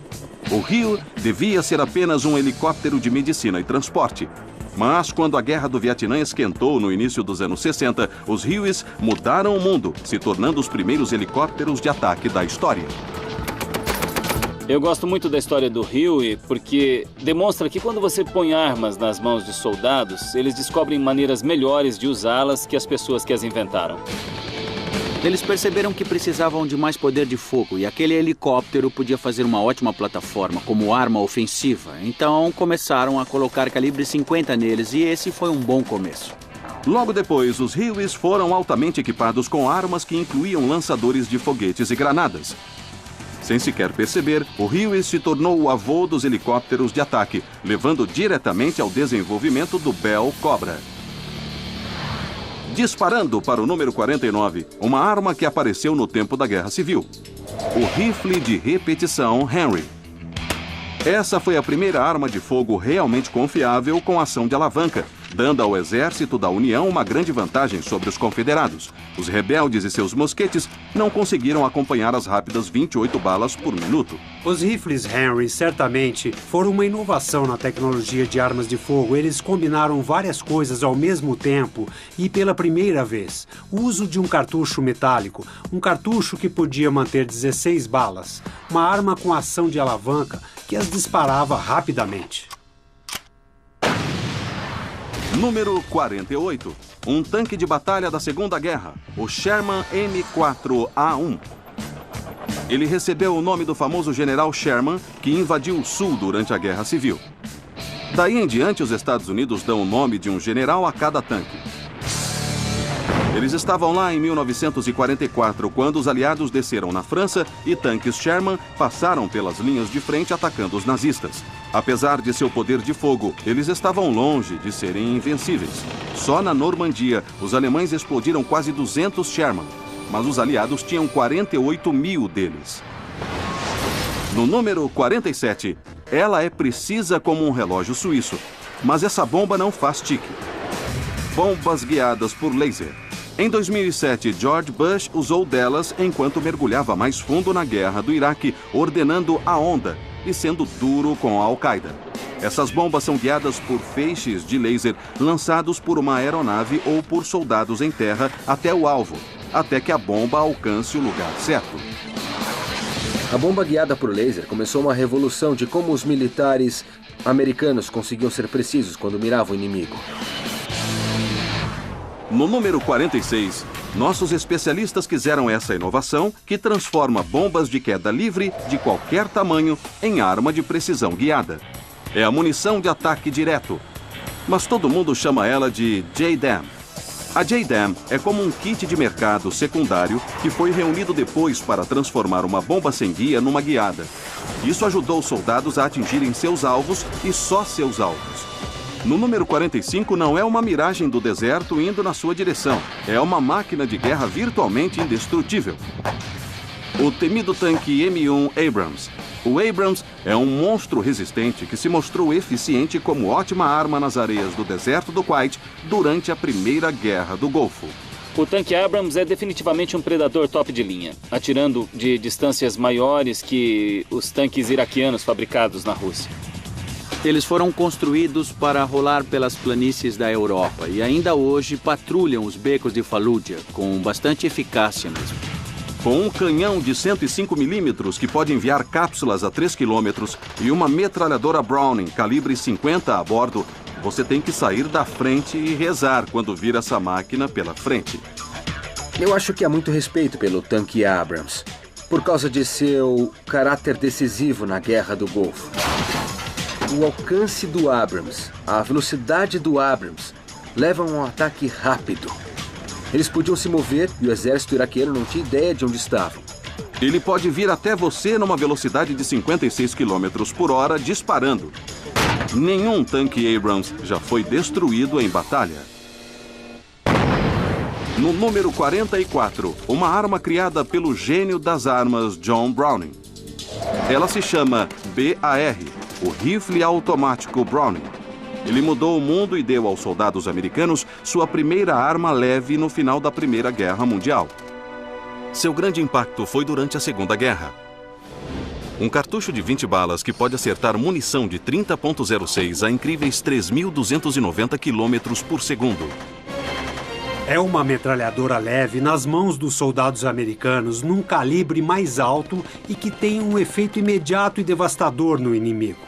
O Huey devia ser apenas um helicóptero de medicina e transporte. Mas quando a Guerra do Vietnã esquentou no início dos anos 60, os Hueys mudaram o mundo, se tornando os primeiros helicópteros de ataque da história. Eu gosto muito da história do Huey porque demonstra que quando você põe armas nas mãos de soldados, eles descobrem maneiras melhores de usá-las que as pessoas que as inventaram. Eles perceberam que precisavam de mais poder de fogo e aquele helicóptero podia fazer uma ótima plataforma como arma ofensiva. Então começaram a colocar calibre 50 neles e esse foi um bom começo. Logo depois, os Hueys foram altamente equipados com armas que incluíam lançadores de foguetes e granadas. Sem sequer perceber, o Huey se tornou o avô dos helicópteros de ataque, levando diretamente ao desenvolvimento do Bell Cobra. Disparando para o número 49, uma arma que apareceu no tempo da Guerra Civil. O rifle de repetição Henry. Essa foi a primeira arma de fogo realmente confiável com ação de alavanca, dando ao exército da União uma grande vantagem sobre os confederados. Os rebeldes e seus mosquetes não conseguiram acompanhar as rápidas 28 balas por minuto. Os rifles Henry certamente foram uma inovação na tecnologia de armas de fogo. Eles combinaram várias coisas ao mesmo tempo e pela primeira vez. O uso de um cartucho metálico, um cartucho que podia manter 16 balas, uma arma com ação de alavanca que as disparava rapidamente. Número 48. Um tanque de batalha da Segunda Guerra, o Sherman M4A1. Ele recebeu o nome do famoso general Sherman, que invadiu o Sul durante a Guerra Civil. Daí em diante, os Estados Unidos dão o nome de um general a cada tanque. Eles estavam lá em 1944, quando os aliados desceram na França e tanques Sherman passaram pelas linhas de frente atacando os nazistas. Apesar de seu poder de fogo, eles estavam longe de serem invencíveis. Só na Normandia, os alemães explodiram quase 200 Sherman, mas os aliados tinham 48 mil deles. No número 47, ela é precisa como um relógio suíço, mas essa bomba não faz tique. Bombas guiadas por laser. Em 2007, George Bush usou delas enquanto mergulhava mais fundo na guerra do Iraque, ordenando a onda e sendo duro com a Al-Qaeda. Essas bombas são guiadas por feixes de laser lançados por uma aeronave ou por soldados em terra até o alvo, até que a bomba alcance o lugar certo. A bomba guiada por laser começou uma revolução de como os militares americanos conseguiam ser precisos quando miravam o inimigo. No número 46, nossos especialistas quiseram essa inovação que transforma bombas de queda livre de qualquer tamanho em arma de precisão guiada. É a munição de ataque direto, mas todo mundo chama ela de JDAM. A JDAM é como um kit de mercado secundário que foi reunido depois para transformar uma bomba sem guia numa guiada. Isso ajudou os soldados a atingirem seus alvos e só seus alvos. No número 45 não é uma miragem do deserto indo na sua direção. É uma máquina de guerra virtualmente indestrutível. O temido tanque M1 Abrams. O Abrams é um monstro resistente que se mostrou eficiente como ótima arma nas areias do deserto do Kuwait durante a Primeira Guerra do Golfo. O tanque Abrams é definitivamente um predador top de linha, atirando de distâncias maiores que os tanques iraquianos fabricados na Rússia. Eles foram construídos para rolar pelas planícies da Europa e ainda hoje patrulham os becos de Fallujah com bastante eficácia mesmo. Com um canhão de 105 milímetros que pode enviar cápsulas a 3 quilômetros e uma metralhadora Browning calibre 50 a bordo, você tem que sair da frente e rezar quando vir essa máquina pela frente. Eu acho que há muito respeito pelo tanque Abrams, por causa de seu caráter decisivo na Guerra do Golfo. O alcance do Abrams, a velocidade do Abrams, levam a um ataque rápido. Eles podiam se mover e o exército iraquiano não tinha ideia de onde estavam. Ele pode vir até você numa velocidade de 56 km por hora disparando. Nenhum tanque Abrams já foi destruído em batalha. No número 44, uma arma criada pelo gênio das armas John Browning. Ela se chama BAR, o Rifle Automático Browning. Ele mudou o mundo e deu aos soldados americanos sua primeira arma leve no final da Primeira Guerra Mundial. Seu grande impacto foi durante a Segunda Guerra. Um cartucho de 20 balas que pode acertar munição de 30.06 a incríveis 3.290 km por segundo. É uma metralhadora leve nas mãos dos soldados americanos num calibre mais alto e que tem um efeito imediato e devastador no inimigo.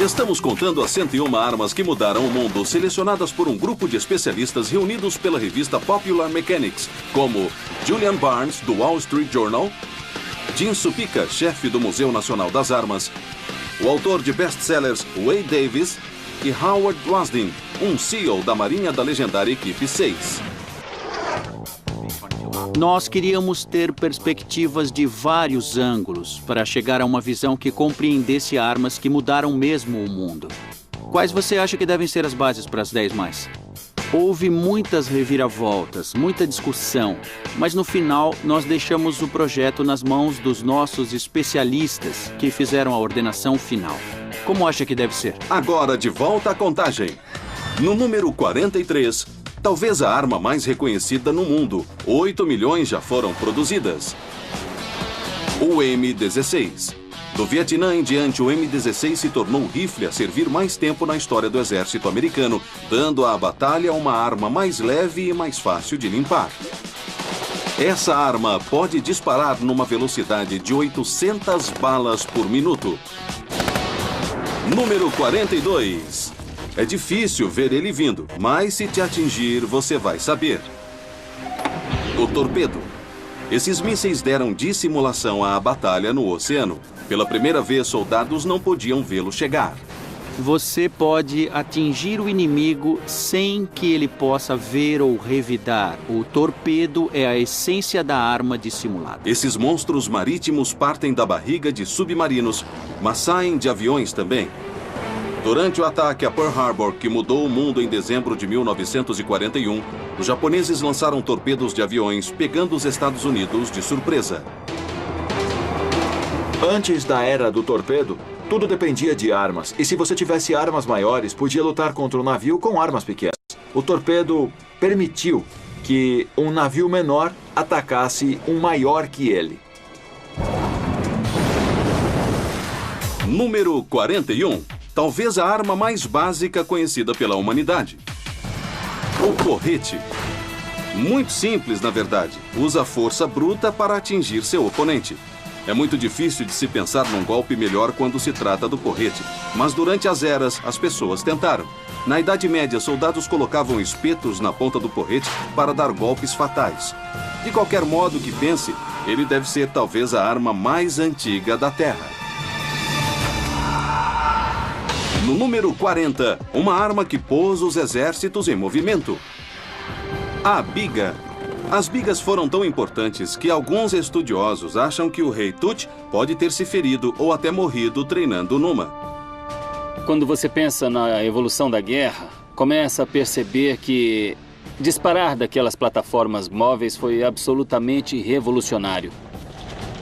Estamos contando as 101 armas que mudaram o mundo, selecionadas por um grupo de especialistas reunidos pela revista Popular Mechanics, como Julian Barnes, do Wall Street Journal, Jim Supica, chefe do Museu Nacional das Armas, o autor de best-sellers Wade Davis e Howard Wasdin, um SEAL da Marinha da legendária Equipe 6. Nós queríamos ter perspectivas de vários ângulos para chegar a uma visão que compreendesse armas que mudaram mesmo o mundo. Quais você acha que devem ser as bases para as 10 mais? Houve muitas reviravoltas, muita discussão, mas no final nós deixamos o projeto nas mãos dos nossos especialistas que fizeram a ordenação final. Como acha que deve ser? Agora de volta à contagem. No número 43, talvez a arma mais reconhecida no mundo, 8 milhões já foram produzidas. O M16. Do Vietnã em diante, o M16 se tornou o rifle a servir mais tempo na história do exército americano, dando à batalha uma arma mais leve e mais fácil de limpar. Essa arma pode disparar numa velocidade de 800 balas por minuto. Número 42. É difícil ver ele vindo, mas se te atingir, você vai saber. O torpedo. Esses mísseis deram dissimulação à batalha no oceano. Pela primeira vez, soldados não podiam vê-lo chegar. Você pode atingir o inimigo sem que ele possa ver ou revidar. O torpedo é a essência da arma dissimulada. Esses monstros marítimos partem da barriga de submarinos, mas saem de aviões também. Durante o ataque a Pearl Harbor, que mudou o mundo em dezembro de 1941, os japoneses lançaram torpedos de aviões, pegando os Estados Unidos de surpresa. Antes da era do torpedo, tudo dependia de armas. E se você tivesse armas maiores, podia lutar contra um navio com armas pequenas. O torpedo permitiu que um navio menor atacasse um maior que ele. Número 41. Talvez a arma mais básica conhecida pela humanidade. O porrete. Muito simples, na verdade. Usa força bruta para atingir seu oponente. É muito difícil de se pensar num golpe melhor quando se trata do porrete. Mas durante as eras, as pessoas tentaram. Na Idade Média, soldados colocavam espetos na ponta do porrete para dar golpes fatais. De qualquer modo que pense, ele deve ser talvez a arma mais antiga da Terra. No número 40, uma arma que pôs os exércitos em movimento. A biga. As bigas foram tão importantes que alguns estudiosos acham que o rei Tut pode ter se ferido ou até morrido treinando numa. Quando você pensa na evolução da guerra, começa a perceber que disparar daquelas plataformas móveis foi absolutamente revolucionário.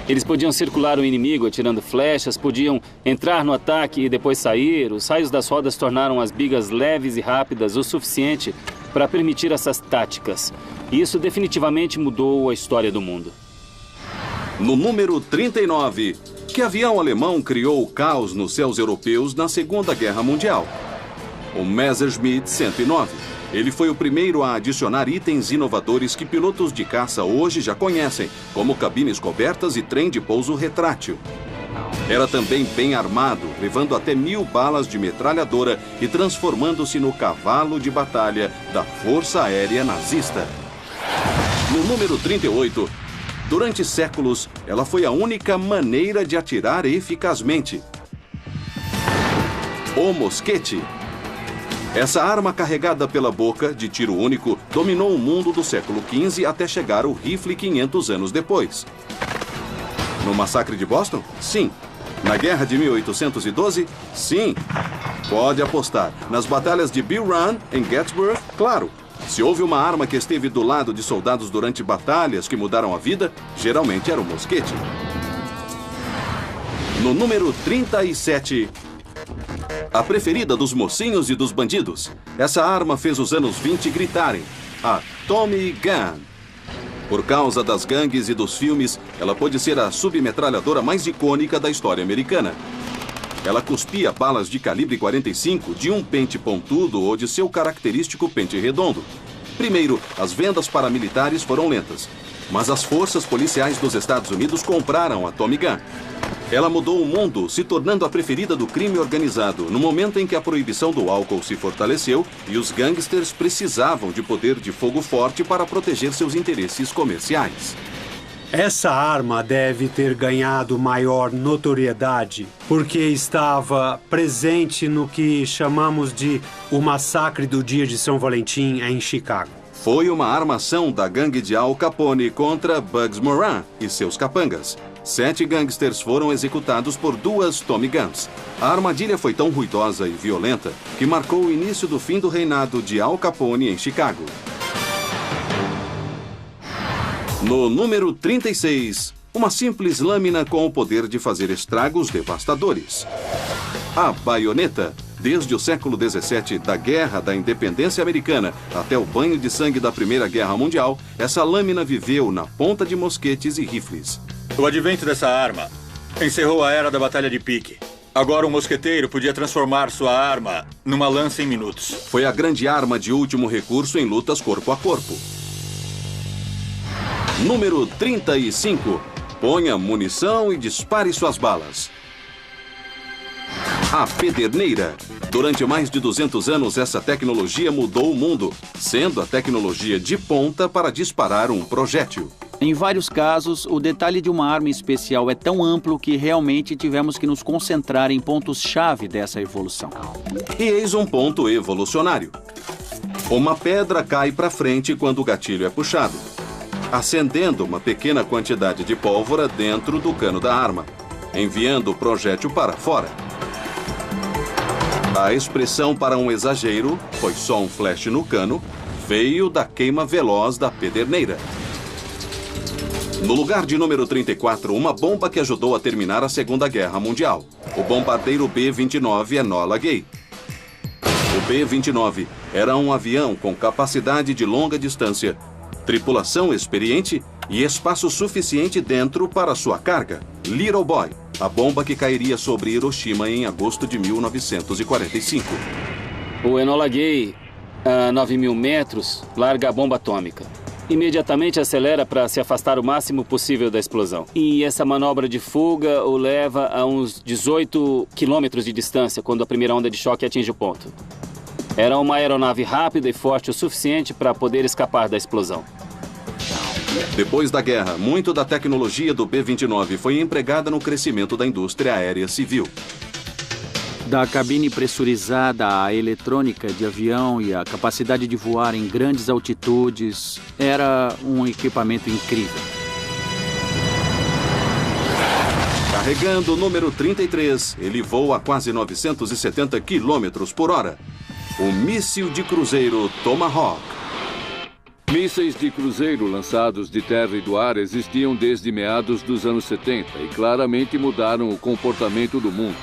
Eles podiam circular o inimigo atirando flechas, podiam entrar no ataque e depois sair. Os raios das rodas tornaram as bigas leves e rápidas o suficiente para permitir essas táticas. E isso definitivamente mudou a história do mundo. No número 39, que avião alemão criou o caos nos céus europeus na Segunda Guerra Mundial? O Messerschmitt 109. Ele foi o primeiro a adicionar itens inovadores que pilotos de caça hoje já conhecem, como cabines cobertas e trem de pouso retrátil. Era também bem armado, levando até 1000 balas de metralhadora e transformando-se no cavalo de batalha da Força Aérea Nazista. No número 38, durante séculos, ela foi a única maneira de atirar eficazmente. O mosquete. Essa arma carregada pela boca, de tiro único, dominou o mundo do século XV até chegar o rifle 500 anos depois. No massacre de Boston? Sim. Na Guerra de 1812? Sim. Pode apostar. Nas batalhas de Bull Run, em Gettysburg? Claro. Se houve uma arma que esteve do lado de soldados durante batalhas que mudaram a vida, geralmente era o mosquete. No número 37... a preferida dos mocinhos e dos bandidos. Essa arma fez os anos 20 gritarem. A Tommy Gun. Por causa das gangues e dos filmes, ela pôde ser a submetralhadora mais icônica da história americana. Ela cuspia balas de calibre 45 de um pente pontudo ou de seu característico pente redondo. Primeiro, as vendas para militares foram lentas, mas as forças policiais dos Estados Unidos compraram a Tommy Gun. Ela mudou o mundo, se tornando a preferida do crime organizado, no momento em que a proibição do álcool se fortaleceu e os gangsters precisavam de poder de fogo forte para proteger seus interesses comerciais. Essa arma deve ter ganhado maior notoriedade porque estava presente no que chamamos de o massacre do dia de São Valentim em Chicago. Foi uma armação da gangue de Al Capone contra Bugs Moran e seus capangas. 7 gangsters foram executados por 2 Tommy Guns. A armadilha foi tão ruidosa e violenta que marcou o início do fim do reinado de Al Capone em Chicago. No número 36, uma simples lâmina com o poder de fazer estragos devastadores. A baioneta. Desde o século XVII, da Guerra da Independência Americana até o banho de sangue da Primeira Guerra Mundial, essa lâmina viveu na ponta de mosquetes e rifles. O advento dessa arma encerrou a era da batalha de pique. Agora um mosqueteiro podia transformar sua arma numa lança em minutos. Foi a grande arma de último recurso em lutas corpo a corpo. Número 35. Ponha munição e dispare suas balas. A pederneira. Durante mais de 200 anos, essa tecnologia mudou o mundo, sendo a tecnologia de ponta para disparar um projétil. Em vários casos, o detalhe de uma arma especial é tão amplo que realmente tivemos que nos concentrar em pontos-chave dessa evolução. E eis um ponto evolucionário. Uma pedra cai para frente quando o gatilho é puxado, acendendo uma pequena quantidade de pólvora dentro do cano da arma, enviando o projétil para fora. A expressão para um exagero, foi só um flash no cano, veio da queima veloz da pederneira. No lugar de número 34, uma bomba que ajudou a terminar a Segunda Guerra Mundial. O bombardeiro B-29 Enola Gay. O B-29 era um avião com capacidade de longa distância, tripulação experiente e espaço suficiente dentro para sua carga. Little Boy, a bomba que cairia sobre Hiroshima em agosto de 1945. O Enola Gay, a 9.000 metros, larga a bomba atômica. Imediatamente acelera para se afastar o máximo possível da explosão. E essa manobra de fuga o leva a uns 18 quilômetros de distância quando a primeira onda de choque atinge o ponto. Era uma aeronave rápida e forte o suficiente para poder escapar da explosão. Depois da guerra, muito da tecnologia do B-29 foi empregada no crescimento da indústria aérea civil. Da cabine pressurizada à eletrônica de avião e a capacidade de voar em grandes altitudes, era um equipamento incrível. Carregando o número 33, ele voa a quase 970 km por hora. O míssil de cruzeiro Tomahawk. Mísseis de cruzeiro lançados de terra e do ar existiam desde meados dos anos 70 e claramente mudaram o comportamento do mundo.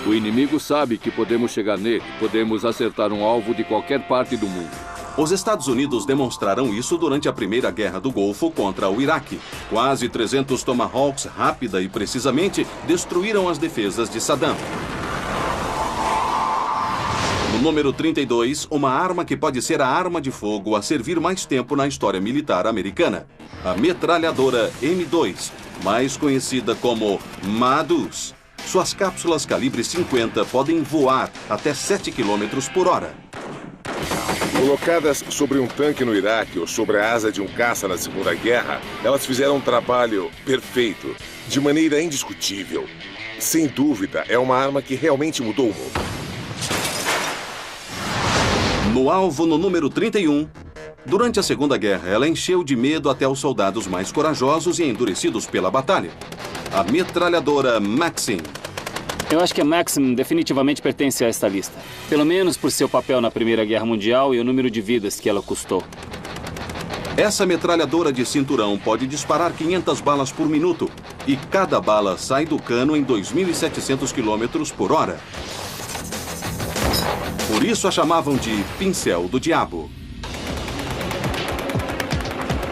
O inimigo sabe que podemos chegar nele, podemos acertar um alvo de qualquer parte do mundo. Os Estados Unidos demonstraram isso durante a Primeira Guerra do Golfo contra o Iraque. Quase 300 Tomahawks, rápida e precisamente, destruíram as defesas de Saddam. No número 32, uma arma que pode ser a arma de fogo a servir mais tempo na história militar americana. A metralhadora M2, mais conhecida como MA-2. Suas cápsulas calibre 50 podem voar até 7 km por hora. Colocadas sobre um tanque no Iraque ou sobre a asa de um caça na Segunda Guerra, elas fizeram um trabalho perfeito, de maneira indiscutível. Sem dúvida, é uma arma que realmente mudou o mundo. No alvo no número 31, durante a Segunda Guerra, ela encheu de medo até os soldados mais corajosos e endurecidos pela batalha. A metralhadora Maxim. Eu acho que a Maxim definitivamente pertence a esta lista. Pelo menos por seu papel na Primeira Guerra Mundial e o número de vidas que ela custou. Essa metralhadora de cinturão pode disparar 500 balas por minuto e cada bala sai do cano em 2.700 km por hora. Por isso a chamavam de pincel do diabo.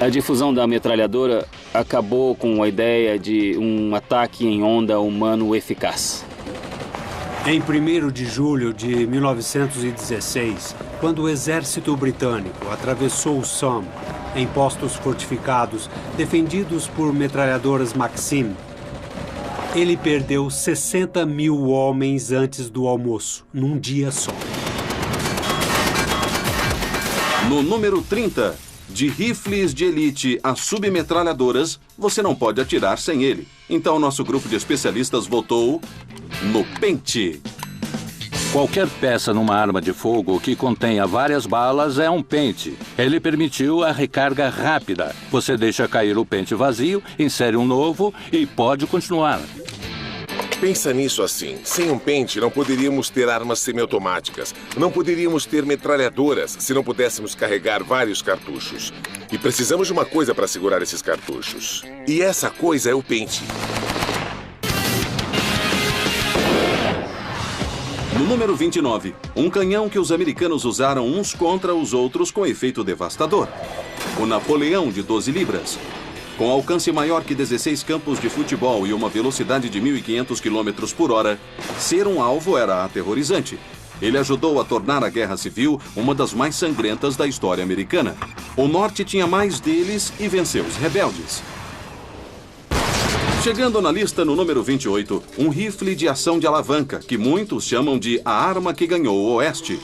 A difusão da metralhadora acabou com a ideia de um ataque em onda humano eficaz. Em 1º de julho de 1916, quando o exército britânico atravessou o Somme em postos fortificados defendidos por metralhadoras Maxim, ele perdeu 60 mil homens antes do almoço, num dia só. No número 30, de rifles de elite a submetralhadoras, você não pode atirar sem ele. Então nosso grupo de especialistas votou no pente. Qualquer peça numa arma de fogo que contenha várias balas é um pente. Ele permitiu a recarga rápida. Você deixa cair o pente vazio, insere um novo e pode continuar. Pensa nisso assim. Sem um pente, não poderíamos ter armas semiautomáticas. Não poderíamos ter metralhadoras se não pudéssemos carregar vários cartuchos. E precisamos de uma coisa para segurar esses cartuchos. E essa coisa é o pente. No número 29, um canhão que os americanos usaram uns contra os outros com efeito devastador. O Napoleão de 12 libras. Com alcance maior que 16 campos de futebol e uma velocidade de 1.500 km por hora, ser um alvo era aterrorizante. Ele ajudou a tornar a Guerra Civil uma das mais sangrentas da história americana. O Norte tinha mais deles e venceu os rebeldes. Chegando na lista no número 28, um rifle de ação de alavanca, que muitos chamam de a arma que ganhou o Oeste.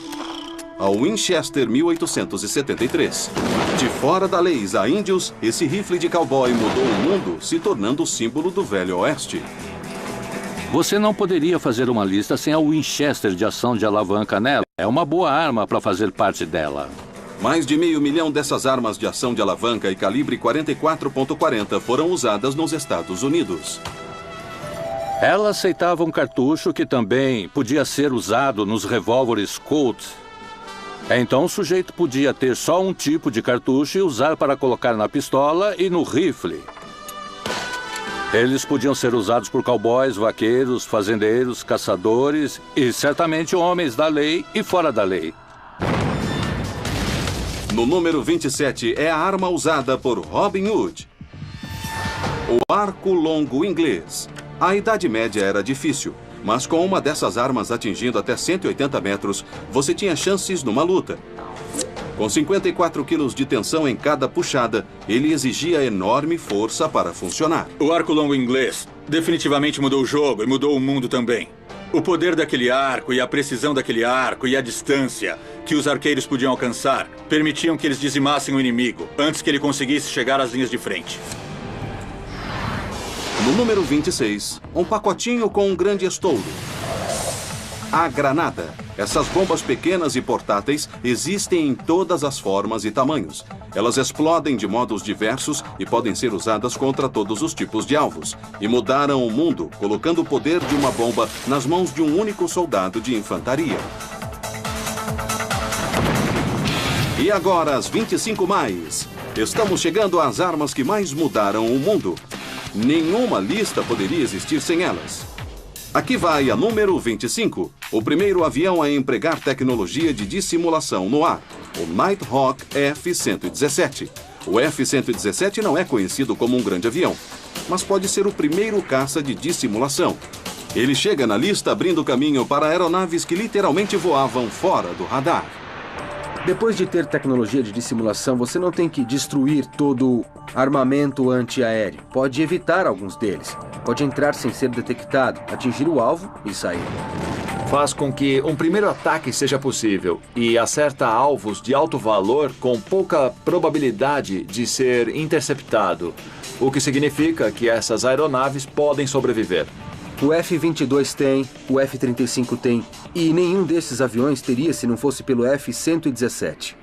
A Winchester 1873. De fora da lei a índios, esse rifle de cowboy mudou o mundo, se tornando o símbolo do Velho Oeste. Você não poderia fazer uma lista sem a Winchester de ação de alavanca nela. É uma boa arma para fazer parte dela. Mais de 500 mil dessas armas de ação de alavanca e calibre 44.40 foram usadas nos Estados Unidos. Ela aceitava um cartucho que também podia ser usado nos revólveres Colt. Então o sujeito podia ter só um tipo de cartucho e usar para colocar na pistola e no rifle. Eles podiam ser usados por cowboys, vaqueiros, fazendeiros, caçadores e certamente homens da lei e fora da lei. No número 27 é a arma usada por Robin Hood. O arco longo inglês. A Idade Média era difícil, mas com uma dessas armas atingindo até 180 metros, você tinha chances numa luta. Com 54 quilos de tensão em cada puxada, ele exigia enorme força para funcionar. O arco longo inglês definitivamente mudou o jogo e mudou o mundo também. O poder daquele arco e a precisão daquele arco e a distância que os arqueiros podiam alcançar permitiam que eles dizimassem o inimigo antes que ele conseguisse chegar às linhas de frente. No número 26, um pacotinho com um grande estouro. A granada. Essas bombas pequenas e portáteis existem em todas as formas e tamanhos. Elas explodem de modos diversos e podem ser usadas contra todos os tipos de alvos. E mudaram o mundo, colocando o poder de uma bomba nas mãos de um único soldado de infantaria. E agora as 25 mais. Estamos chegando às armas que mais mudaram o mundo. Nenhuma lista poderia existir sem elas. Aqui vai a número 25, o primeiro avião a empregar tecnologia de dissimulação no ar, o Nighthawk F-117. O F-117 não é conhecido como um grande avião, mas pode ser o primeiro caça de dissimulação. Ele chega na lista abrindo caminho para aeronaves que literalmente voavam fora do radar. Depois de ter tecnologia de dissimulação, você não tem que destruir todo o armamento antiaéreo. Pode evitar alguns deles. Pode entrar sem ser detectado, atingir o alvo e sair. Faz com que um primeiro ataque seja possível e acerta alvos de alto valor com pouca probabilidade de ser interceptado, o que significa que essas aeronaves podem sobreviver. O F-22 tem, o F-35 tem, e nenhum desses aviões teria se não fosse pelo F-117.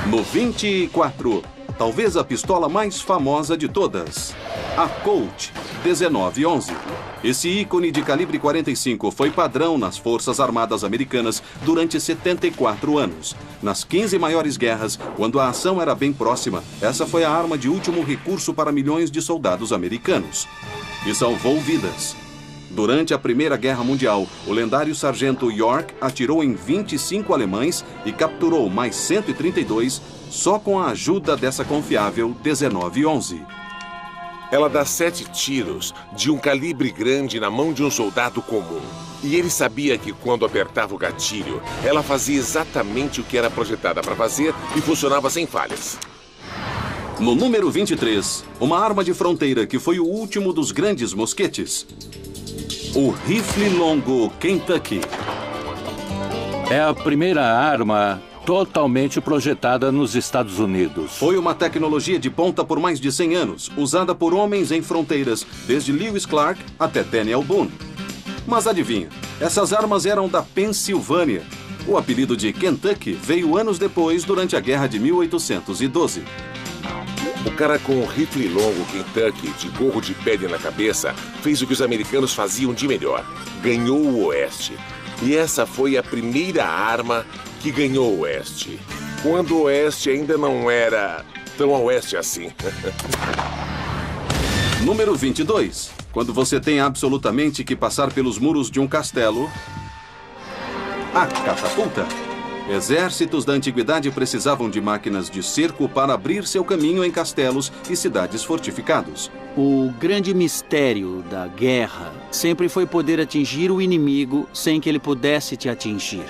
No 24, talvez a pistola mais famosa de todas, a Colt 1911. Esse ícone de calibre 45 foi padrão nas Forças Armadas Americanas durante 74 anos. Nas 15 maiores guerras, quando a ação era bem próxima, essa foi a arma de último recurso para milhões de soldados americanos. E salvou vidas. Durante a Primeira Guerra Mundial, o lendário sargento York atirou em 25 alemães e capturou mais 132 só com a ajuda dessa confiável 1911. Ela dá 7 tiros de um calibre grande na mão de um soldado comum. E ele sabia que quando apertava o gatilho, ela fazia exatamente o que era projetada para fazer e funcionava sem falhas. No número 23, uma arma de fronteira que foi o último dos grandes mosquetes. O rifle longo Kentucky. É a primeira arma totalmente projetada nos Estados Unidos. Foi uma tecnologia de ponta por mais de 100 anos, usada por homens em fronteiras, desde Lewis Clark até Daniel Boone. Mas adivinha, essas armas eram da Pensilvânia. O apelido de Kentucky veio anos depois, durante a Guerra de 1812. O cara com o rifle longo Kentucky, de gorro de pele na cabeça, fez o que os americanos faziam de melhor. Ganhou o Oeste. E essa foi a primeira arma que ganhou o Oeste. Quando o Oeste ainda não era tão a Oeste assim. Número 22. Quando você tem absolutamente que passar pelos muros de um castelo, a catapulta. Exércitos da antiguidade precisavam de máquinas de cerco para abrir seu caminho em castelos e cidades fortificados. O grande mistério da guerra sempre foi poder atingir o inimigo sem que ele pudesse te atingir.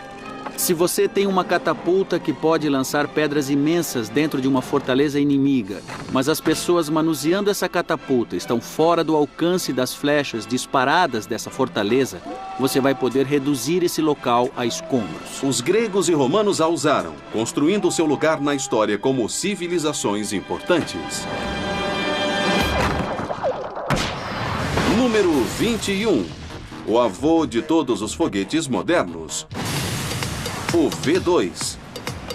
Se você tem uma catapulta que pode lançar pedras imensas dentro de uma fortaleza inimiga, mas as pessoas manuseando essa catapulta estão fora do alcance das flechas disparadas dessa fortaleza, você vai poder reduzir esse local a escombros. Os gregos e romanos a usaram, construindo seu lugar na história como civilizações importantes. Número 21. O avô de todos os foguetes modernos. O V-2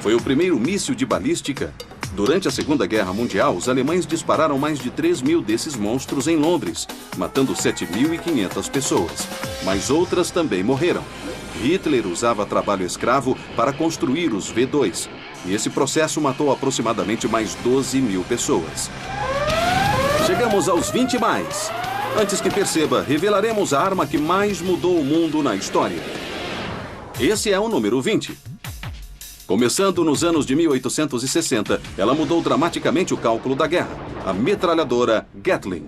foi o primeiro míssil de balística. Durante a Segunda Guerra Mundial, os alemães dispararam mais de 3.000 desses monstros em Londres, matando 7.500 pessoas. Mas outras também morreram. Hitler usava trabalho escravo para construir os V-2. E esse processo matou aproximadamente mais 12.000 pessoas. Chegamos aos 20 mais. Antes que perceba, revelaremos a arma que mais mudou o mundo na história. Esse é o número 20. Começando nos anos de 1860, ela mudou dramaticamente o cálculo da guerra. A metralhadora Gatling.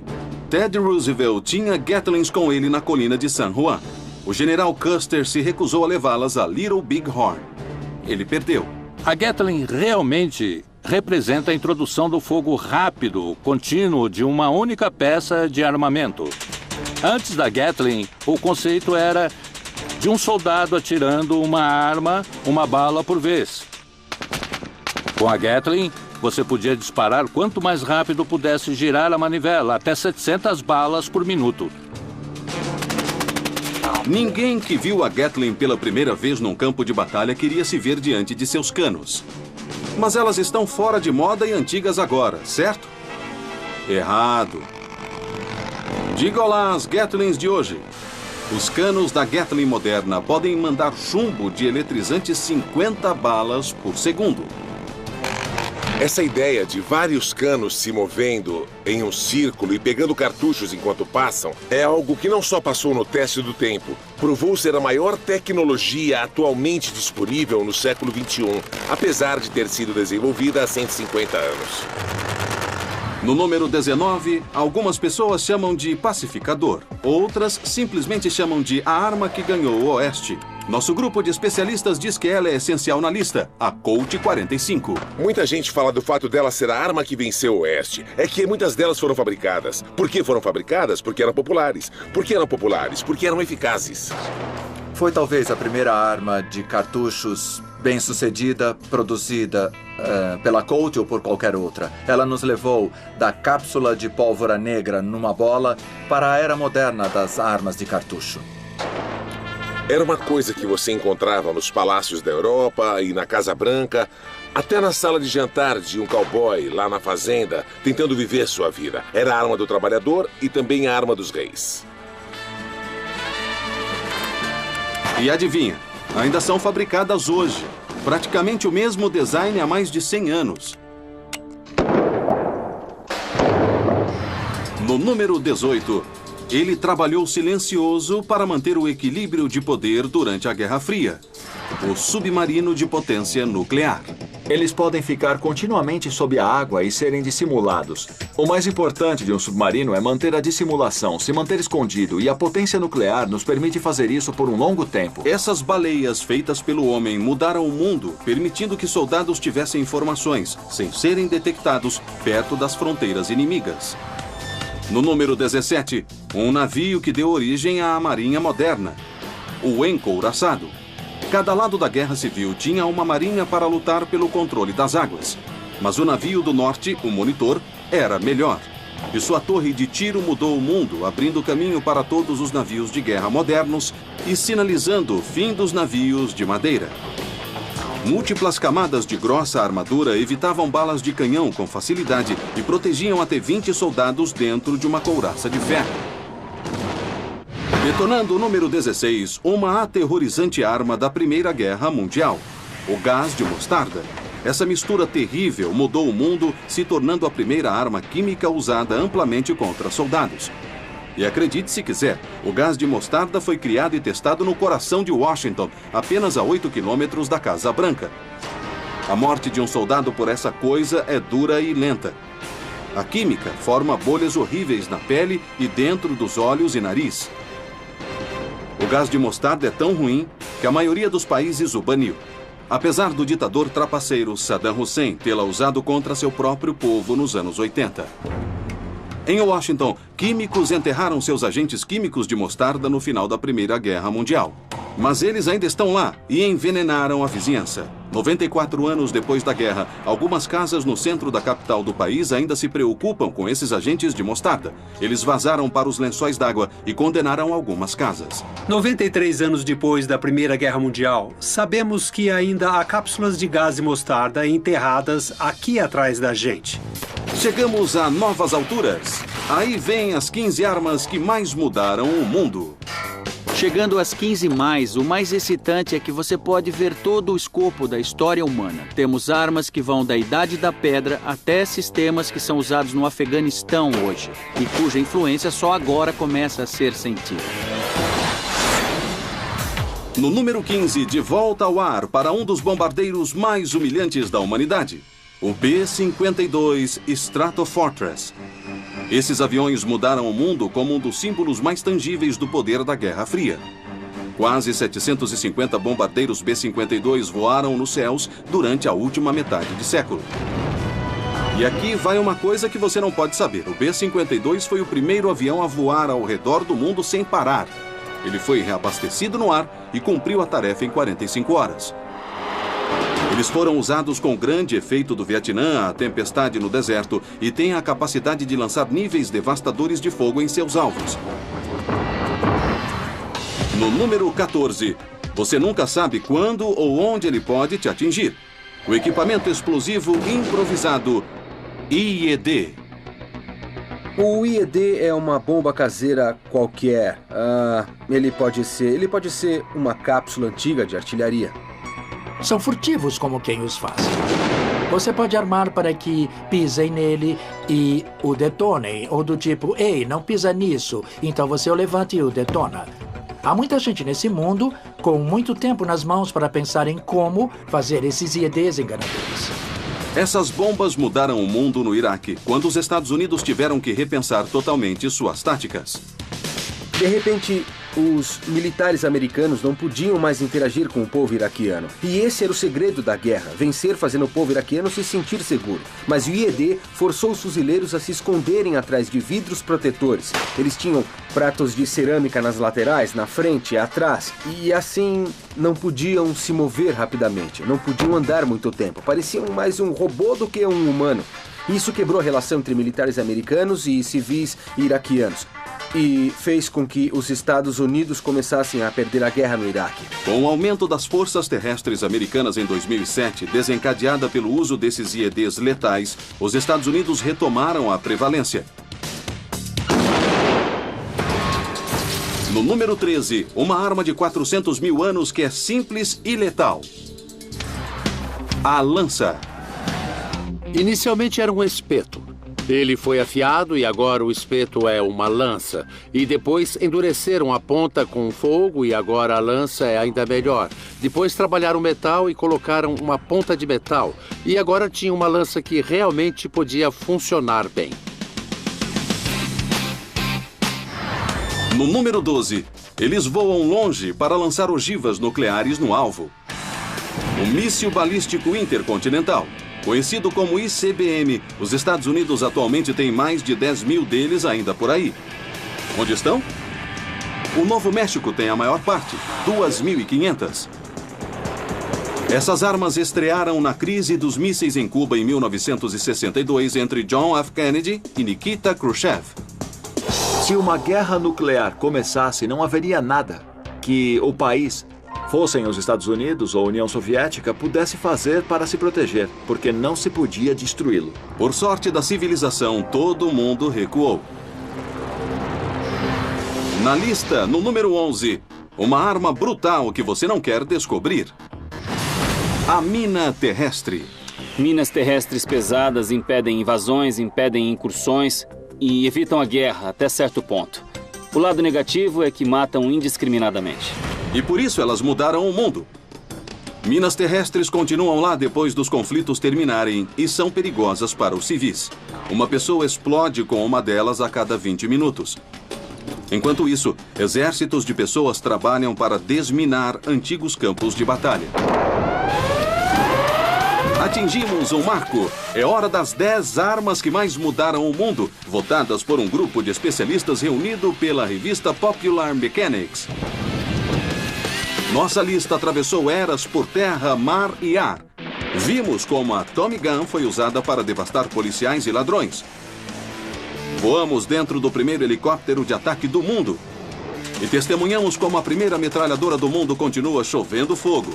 Teddy Roosevelt tinha Gatlings com ele na colina de San Juan. O general Custer se recusou a levá-las a Little Big Horn. Ele perdeu. A Gatling realmente representa a introdução do fogo rápido, contínuo de uma única peça de armamento. Antes da Gatling, o conceito era de um soldado atirando uma arma, uma bala por vez. Com a Gatling, você podia disparar quanto mais rápido pudesse girar a manivela, até 700 balas por minuto. Ninguém que viu a Gatling pela primeira vez num campo de batalha queria se ver diante de seus canos. Mas elas estão fora de moda e antigas agora, certo? Errado. Diga olá às Gatlings de hoje. Os canos da Gatling moderna podem mandar chumbo de eletrizantes 50 balas por segundo. Essa ideia de vários canos se movendo em um círculo e pegando cartuchos enquanto passam é algo que não só passou no teste do tempo, provou ser a maior tecnologia atualmente disponível no século XXI, apesar de ter sido desenvolvida há 150 anos. No número 19, algumas pessoas chamam de pacificador. Outras simplesmente chamam de a arma que ganhou o Oeste. Nosso grupo de especialistas diz que ela é essencial na lista, a Colt 45. Muita gente fala do fato dela ser a arma que venceu o Oeste. É que muitas delas foram fabricadas. Por que foram fabricadas? Porque eram populares. Por que eram populares? Porque eram eficazes. Foi talvez a primeira arma de cartuchos bem-sucedida, produzida pela Colt ou por qualquer outra. Ela nos levou da cápsula de pólvora negra numa bola para a era moderna das armas de cartucho. Era uma coisa que você encontrava nos palácios da Europa e na Casa Branca, até na sala de jantar de um cowboy lá na fazenda, tentando viver sua vida. Era a arma do trabalhador e também a arma dos reis. E adivinha, ainda são fabricadas hoje. Praticamente o mesmo design há mais de 100 anos. No número 18, ele trabalhou silencioso para manter o equilíbrio de poder durante a Guerra Fria. O submarino de potência nuclear. Eles podem ficar continuamente sob a água e serem dissimulados. O mais importante de um submarino é manter a dissimulação, se manter escondido, e a potência nuclear nos permite fazer isso por um longo tempo. Essas baleias feitas pelo homem mudaram o mundo, permitindo que soldados tivessem informações, sem serem detectados, perto das fronteiras inimigas. No número 17, um navio que deu origem à marinha moderna, o encouraçado. Cada lado da Guerra Civil tinha uma marinha para lutar pelo controle das águas. Mas o navio do norte, o Monitor, era melhor. E sua torre de tiro mudou o mundo, abrindo caminho para todos os navios de guerra modernos e sinalizando o fim dos navios de madeira. Múltiplas camadas de grossa armadura evitavam balas de canhão com facilidade e protegiam até 20 soldados dentro de uma couraça de ferro. Detonando o número 16, uma aterrorizante arma da Primeira Guerra Mundial, o gás de mostarda. Essa mistura terrível mudou o mundo, se tornando a primeira arma química usada amplamente contra soldados. E acredite se quiser, o gás de mostarda foi criado e testado no coração de Washington, apenas a 8 quilômetros da Casa Branca. A morte de um soldado por essa coisa é dura e lenta. A química forma bolhas horríveis na pele e dentro dos olhos e nariz. O gás de mostarda é tão ruim que a maioria dos países o baniu. Apesar do ditador trapaceiro Saddam Hussein tê-la usado contra seu próprio povo nos anos 80. Em Washington, químicos enterraram seus agentes químicos de mostarda no final da Primeira Guerra Mundial. Mas eles ainda estão lá e envenenaram a vizinhança. 94 anos depois da guerra, algumas casas no centro da capital do país ainda se preocupam com esses agentes de mostarda. Eles vazaram para os lençóis d'água e condenaram algumas casas. 93 anos depois da Primeira Guerra Mundial, sabemos que ainda há cápsulas de gás de mostarda enterradas aqui atrás da gente. Chegamos a novas alturas. Aí vêm as 15 armas que mais mudaram o mundo. Chegando às 15 mais, o mais excitante é que você pode ver todo o escopo da história humana. Temos armas que vão da Idade da Pedra até sistemas que são usados no Afeganistão hoje, e cuja influência só agora começa a ser sentida. No número 15, de volta ao ar para um dos bombardeiros mais humilhantes da humanidade, o B-52 Stratofortress. Esses aviões mudaram o mundo como um dos símbolos mais tangíveis do poder da Guerra Fria. Quase 750 bombardeiros B-52 voaram nos céus durante a última metade de século. E aqui vai uma coisa que você não pode saber. O B-52 foi o primeiro avião a voar ao redor do mundo sem parar. Ele foi reabastecido no ar e cumpriu a tarefa em 45 horas. Eles foram usados com grande efeito do Vietnã à tempestade no deserto e têm a capacidade de lançar níveis devastadores de fogo em seus alvos. No número 14, você nunca sabe quando ou onde ele pode te atingir. O equipamento explosivo improvisado IED. O IED é uma bomba caseira qualquer. Ele pode ser uma cápsula antiga de artilharia. São furtivos como quem os faz. Você pode armar para que pisem nele e o detonem, ou do tipo, ei, não pisa nisso, então você o levanta e o detona. Há muita gente nesse mundo com muito tempo nas mãos para pensar em como fazer esses IEDs enganadores. Essas bombas mudaram o mundo no Iraque, quando os Estados Unidos tiveram que repensar totalmente suas táticas. De repente, Os militares americanos não podiam mais interagir com o povo iraquiano. E esse era o segredo da guerra, vencer fazendo o povo iraquiano se sentir seguro. Mas o IED forçou os fuzileiros a se esconderem atrás de vidros protetores. Eles tinham pratos de cerâmica nas laterais, na frente e atrás. E assim não podiam se mover rapidamente, não podiam andar muito tempo. Pareciam mais um robô do que um humano. Isso quebrou a relação entre militares americanos e civis iraquianos. E fez com que os Estados Unidos começassem a perder a guerra no Iraque. Com o aumento das forças terrestres americanas em 2007, desencadeada pelo uso desses IEDs letais, os Estados Unidos retomaram a prevalência. No número 13, uma arma de 400 mil anos que é simples e letal. A lança. Inicialmente era um espeto. Ele foi afiado e agora o espeto é uma lança. E depois endureceram a ponta com fogo e agora a lança é ainda melhor. Depois trabalharam metal e colocaram uma ponta de metal. E agora tinha uma lança que realmente podia funcionar bem. No número 12, eles voam longe para lançar ogivas nucleares no alvo. O míssil balístico intercontinental. Conhecido como ICBM, os Estados Unidos atualmente têm mais de 10 mil deles ainda por aí. Onde estão? O Novo México tem a maior parte, 2.500. Essas armas estrearam na crise dos mísseis em Cuba em 1962 entre John F. Kennedy e Nikita Khrushchev. Se uma guerra nuclear começasse, não haveria nada que o país, fossem os Estados Unidos ou a União Soviética, pudesse fazer para se proteger, porque não se podia destruí-lo. Por sorte da civilização, todo mundo recuou. Na lista, no número 11, uma arma brutal que você não quer descobrir. A mina terrestre. Minas terrestres pesadas impedem invasões, impedem incursões e evitam a guerra até certo ponto. O lado negativo é que matam indiscriminadamente. E por isso elas mudaram o mundo. Minas terrestres continuam lá depois dos conflitos terminarem e são perigosas para os civis. Uma pessoa explode com uma delas a cada 20 minutos. Enquanto isso, exércitos de pessoas trabalham para desminar antigos campos de batalha. Atingimos um marco. É hora das 10 armas que mais mudaram o mundo, votadas por um grupo de especialistas reunido pela revista Popular Mechanics. Nossa lista atravessou eras por terra, mar e ar. Vimos como a Tommy Gun foi usada para devastar policiais e ladrões. Voamos dentro do primeiro helicóptero de ataque do mundo. E testemunhamos como a primeira metralhadora do mundo continua chovendo fogo.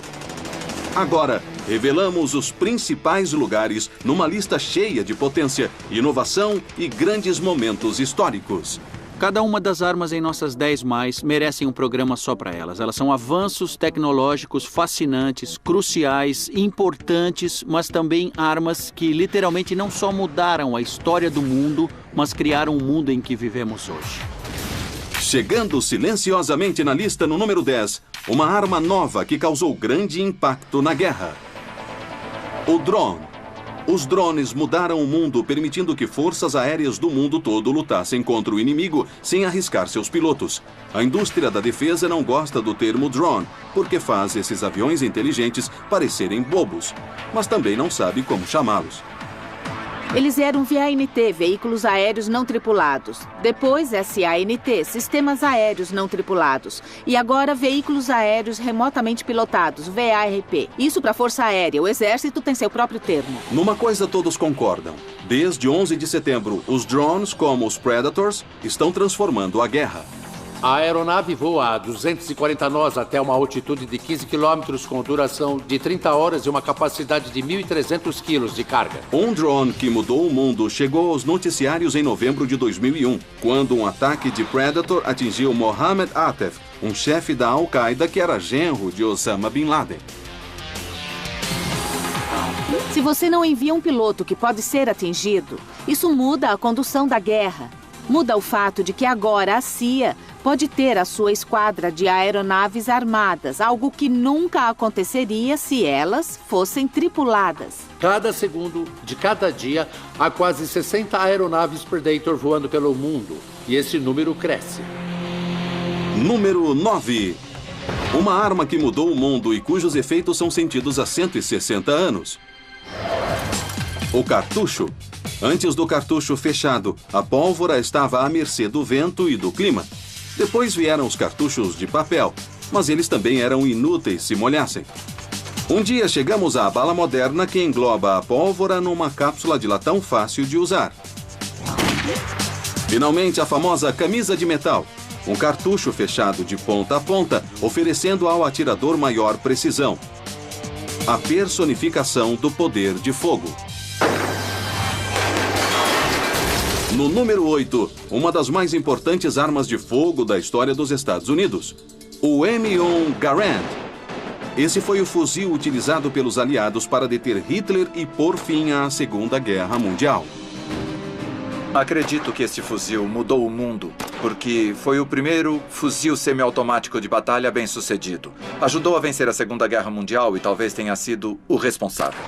Agora, revelamos os principais lugares numa lista cheia de potência, inovação e grandes momentos históricos. Cada uma das armas em nossas 10 mais merecem um programa só para elas. Elas são avanços tecnológicos fascinantes, cruciais, importantes, mas também armas que literalmente não só mudaram a história do mundo, mas criaram o mundo em que vivemos hoje. Chegando silenciosamente na lista no número 10, uma arma nova que causou grande impacto na guerra. O drone. Os drones mudaram o mundo, permitindo que forças aéreas do mundo todo lutassem contra o inimigo sem arriscar seus pilotos. A indústria da defesa não gosta do termo drone, porque faz esses aviões inteligentes parecerem bobos, mas também não sabe como chamá-los. Eles eram VANT, Veículos Aéreos Não Tripulados. Depois, SANT, Sistemas Aéreos Não Tripulados. E agora, Veículos Aéreos Remotamente Pilotados, VARP. Isso para a Força Aérea. O Exército tem seu próprio termo. Numa coisa todos concordam. Desde 11 de setembro, os drones, como os Predators, estão transformando a guerra. A aeronave voa a 240 nós até uma altitude de 15 quilômetros com duração de 30 horas e uma capacidade de 1.300 quilos de carga. Um drone que mudou o mundo chegou aos noticiários em novembro de 2001, quando um ataque de Predator atingiu Mohammed Atef, um chefe da Al-Qaeda que era genro de Osama Bin Laden. Se você não envia um piloto que pode ser atingido, isso muda a condução da guerra. Muda o fato de que agora a CIA pode ter a sua esquadra de aeronaves armadas, algo que nunca aconteceria se elas fossem tripuladas. Cada segundo de cada dia, há quase 60 aeronaves Predator voando pelo mundo, e esse número cresce. Número 9. Uma arma que mudou o mundo e cujos efeitos são sentidos há 160 anos. O cartucho. Antes do cartucho fechado, a pólvora estava à mercê do vento e do clima. Depois vieram os cartuchos de papel, mas eles também eram inúteis se molhassem. Um dia chegamos à bala moderna que engloba a pólvora numa cápsula de latão fácil de usar. Finalmente, a famosa camisa de metal. Um cartucho fechado de ponta a ponta, oferecendo ao atirador maior precisão. A personificação do poder de fogo. No número 8, uma das mais importantes armas de fogo da história dos Estados Unidos. O M1 Garand. Esse foi o fuzil utilizado pelos aliados para deter Hitler e pôr fim à Segunda Guerra Mundial. Acredito que este fuzil mudou o mundo, porque foi o primeiro fuzil semiautomático de batalha bem-sucedido. Ajudou a vencer a Segunda Guerra Mundial e talvez tenha sido o responsável.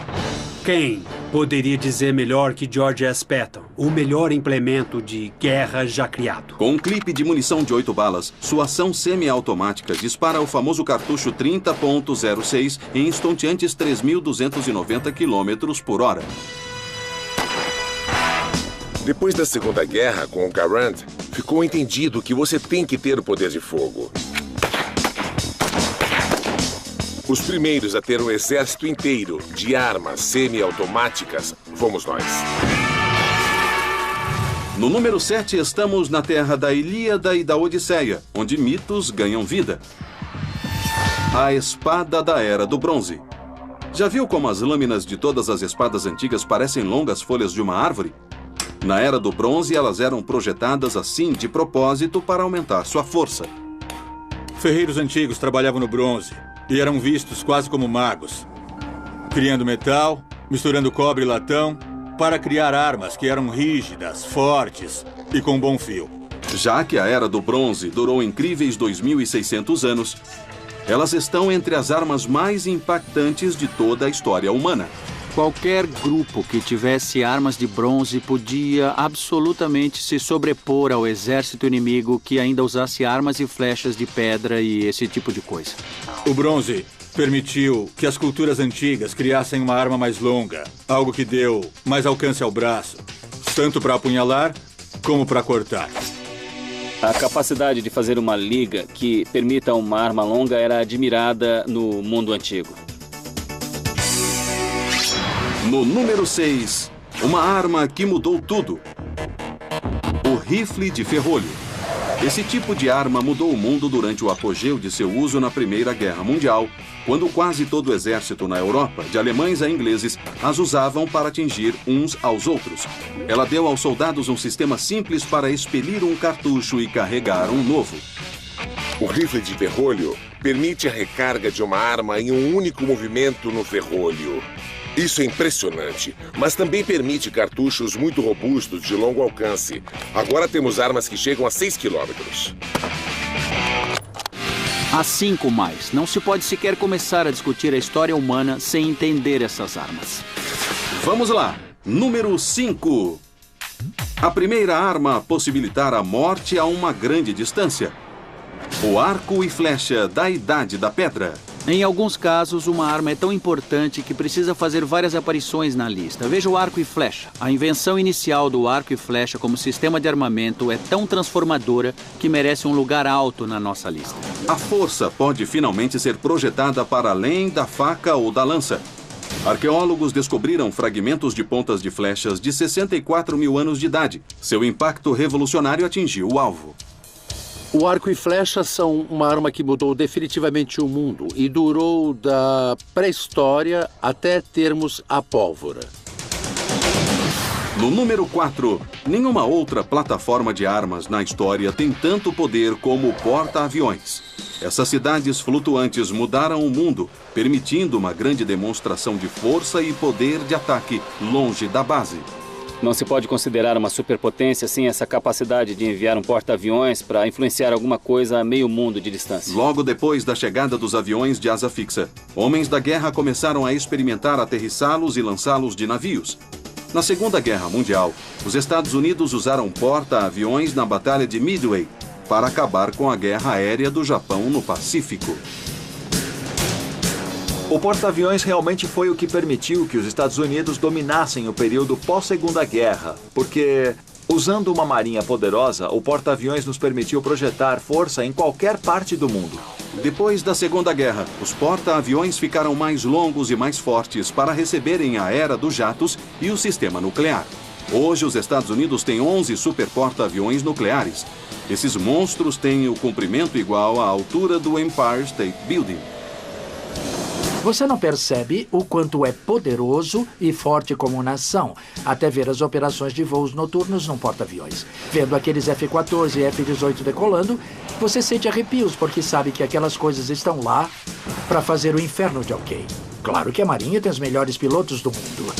Quem poderia dizer melhor que George S. Patton, o melhor implemento de guerra já criado? Com um clipe de munição de 8 balas, sua ação semiautomática dispara o famoso cartucho 30.06 em estonteantes 3.290 km por hora. Depois da Segunda Guerra, com o Garand, ficou entendido que você tem que ter o poder de fogo. Os primeiros a ter um exército inteiro de armas semiautomáticas fomos nós. No número 7, estamos na terra da Ilíada e da Odisseia, onde mitos ganham vida. A espada da Era do Bronze. Já viu como as lâminas de todas as espadas antigas parecem longas folhas de uma árvore? Na Era do Bronze, elas eram projetadas assim de propósito para aumentar sua força. Ferreiros antigos trabalhavam no bronze e eram vistos quase como magos, criando metal, misturando cobre e latão para criar armas que eram rígidas, fortes e com bom fio. Já que a Era do Bronze durou incríveis 2.600 anos, elas estão entre as armas mais impactantes de toda a história humana. Qualquer grupo que tivesse armas de bronze podia absolutamente se sobrepor ao exército inimigo que ainda usasse armas e flechas de pedra e esse tipo de coisa. O bronze permitiu que as culturas antigas criassem uma arma mais longa, algo que deu mais alcance ao braço, tanto para apunhalar como para cortar. A capacidade de fazer uma liga que permita uma arma longa era admirada no mundo antigo. No número 6, uma arma que mudou tudo. O rifle de ferrolho. Esse tipo de arma mudou o mundo durante o apogeu de seu uso na Primeira Guerra Mundial, quando quase todo o exército na Europa, de alemães a ingleses, as usavam para atingir uns aos outros. Ela deu aos soldados um sistema simples para expelir um cartucho e carregar um novo. O rifle de ferrolho permite a recarga de uma arma em um único movimento no ferrolho. Isso é impressionante, mas também permite cartuchos muito robustos de longo alcance. Agora temos armas que chegam a 6 quilômetros. Há 5 mais. Não se pode sequer começar a discutir a história humana sem entender essas armas. Vamos lá. Número 5. A primeira arma a possibilitar a morte a uma grande distância. O arco e flecha da Idade da Pedra. Em alguns casos, uma arma é tão importante que precisa fazer várias aparições na lista. Veja o arco e flecha. A invenção inicial do arco e flecha como sistema de armamento é tão transformadora que merece um lugar alto na nossa lista. A força pode finalmente ser projetada para além da faca ou da lança. Arqueólogos descobriram fragmentos de pontas de flechas de 64 mil anos de idade. Seu impacto revolucionário atingiu o alvo. O arco e flecha são uma arma que mudou definitivamente o mundo e durou da pré-história até termos a pólvora. No número 4, nenhuma outra plataforma de armas na história tem tanto poder como o porta-aviões. Essas cidades flutuantes mudaram o mundo, permitindo uma grande demonstração de força e poder de ataque longe da base. Não se pode considerar uma superpotência sem essa capacidade de enviar um porta-aviões para influenciar alguma coisa a meio mundo de distância. Logo depois da chegada dos aviões de asa fixa, homens da guerra começaram a experimentar aterrissá-los e lançá-los de navios. Na Segunda Guerra Mundial, os Estados Unidos usaram porta-aviões na Batalha de Midway. para acabar com a guerra aérea do Japão no Pacífico. O porta-aviões realmente foi o que permitiu que os Estados Unidos dominassem o período pós-Segunda Guerra, porque, usando uma marinha poderosa, o porta-aviões nos permitiu projetar força em qualquer parte do mundo. Depois da Segunda Guerra, os porta-aviões ficaram mais longos e mais fortes para receberem a era dos jatos e o sistema nuclear. Hoje, os Estados Unidos têm 11 super porta-aviões nucleares. Esses monstros têm o comprimento igual à altura do Empire State Building. Você não percebe o quanto é poderoso e forte como nação, até ver as operações de voos noturnos num porta-aviões. Vendo aqueles F-14 e F-18 decolando, você sente arrepios porque sabe que aquelas coisas estão lá para fazer o inferno de alguém. Claro que a Marinha tem os melhores pilotos do mundo.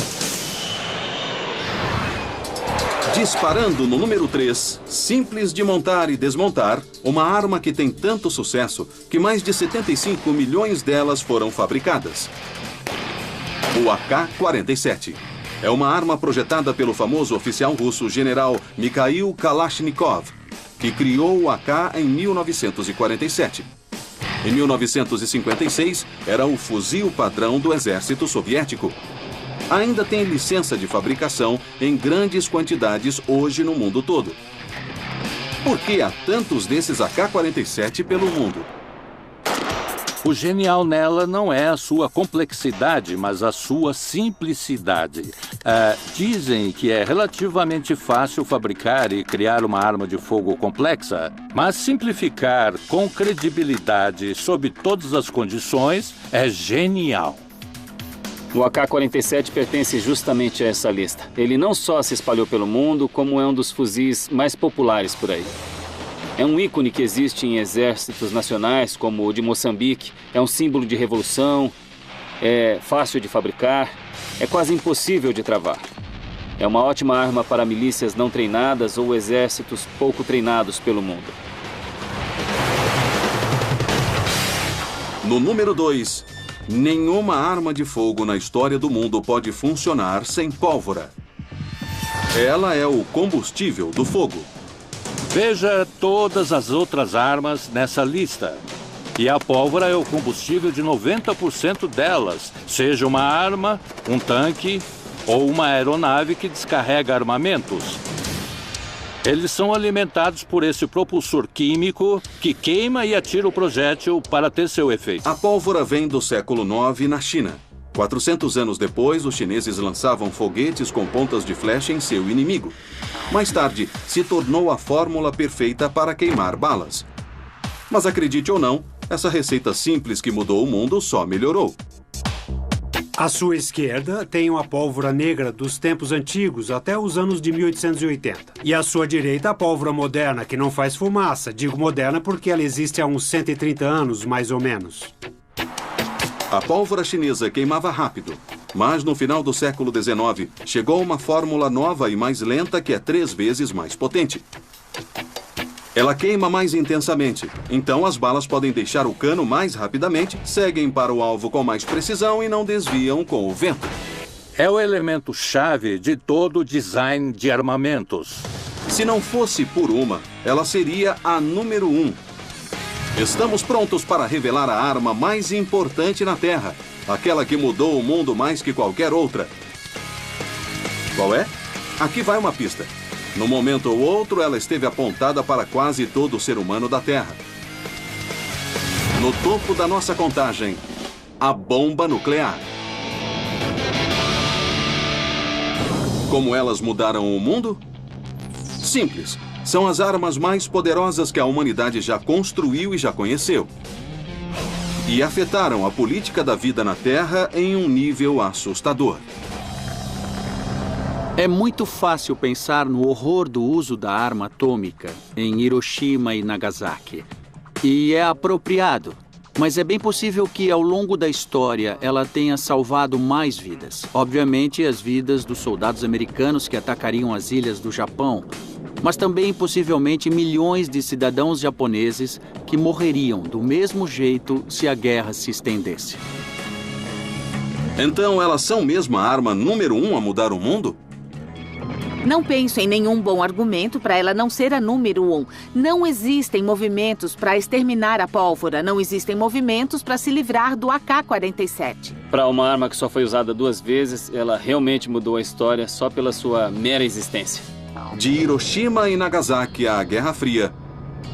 Disparando no número 3, simples de montar e desmontar, uma arma que tem tanto sucesso que mais de 75 milhões delas foram fabricadas. O AK-47. É uma arma projetada pelo famoso oficial russo general Mikhail Kalashnikov, que criou o AK em 1947. Em 1956, era o fuzil padrão do exército soviético. Ainda tem licença de fabricação em grandes quantidades hoje no mundo todo. Por que há tantos desses AK-47 pelo mundo? O genial nela não é a sua complexidade, mas a sua simplicidade. Dizem que é relativamente fácil fabricar e criar uma arma de fogo complexa, mas simplificar com credibilidade sob todas as condições é genial. O AK-47 pertence justamente a essa lista. Ele não só se espalhou pelo mundo, como é um dos fuzis mais populares por aí. É um ícone que existe em exércitos nacionais, como o de Moçambique. É um símbolo de revolução, é fácil de fabricar, é quase impossível de travar. É uma ótima arma para milícias não treinadas ou exércitos pouco treinados pelo mundo. No número 2, nenhuma arma de fogo na história do mundo pode funcionar sem pólvora. Ela é o combustível do fogo. Veja todas as outras armas nessa lista. E a pólvora é o combustível de 90% delas, seja uma arma, um tanque ou uma aeronave que descarrega armamentos. Eles são alimentados por esse propulsor químico que queima e atira o projétil para ter seu efeito. A pólvora vem do século IX na China. 400 anos depois, os chineses lançavam foguetes com pontas de flecha em seu inimigo. Mais tarde, se tornou a fórmula perfeita para queimar balas. Mas acredite ou não, essa receita simples que mudou o mundo só melhorou. À sua esquerda tem uma pólvora negra dos tempos antigos até os anos de 1880. E à sua direita a pólvora moderna, que não faz fumaça. Digo moderna porque ela existe há uns 130 anos, mais ou menos. A pólvora chinesa queimava rápido, mas no final do século XIX chegou uma fórmula nova e mais lenta que é 3 vezes mais potente. Ela queima mais intensamente, então as balas podem deixar o cano mais rapidamente, seguem para o alvo com mais precisão e não desviam com o vento. É o elemento-chave de todo o design de armamentos. Se não fosse por uma, ela seria a número 1. Estamos prontos para revelar a arma mais importante na Terra, aquela que mudou o mundo mais que qualquer outra. Qual é? Aqui vai uma pista. No momento ou outro, ela esteve apontada para quase todo ser humano da Terra. No topo da nossa contagem, a bomba nuclear. Como elas mudaram o mundo? Simples. São as armas mais poderosas que a humanidade já construiu e já conheceu. E afetaram a política da vida na Terra em um nível assustador. É muito fácil pensar no horror do uso da arma atômica em Hiroshima e Nagasaki. E é apropriado, mas é bem possível que ao longo da história ela tenha salvado mais vidas. Obviamente as vidas dos soldados americanos que atacariam as ilhas do Japão, mas também possivelmente milhões de cidadãos japoneses que morreriam do mesmo jeito se a guerra se estendesse. Então elas são mesmo a arma número 1 a mudar o mundo? Não penso em nenhum bom argumento para ela não ser a número 1. Não existem movimentos para exterminar a pólvora. Não existem movimentos para se livrar do AK-47. Para uma arma que só foi usada 2 vezes, ela realmente mudou a história só pela sua mera existência. De Hiroshima e Nagasaki à Guerra Fria,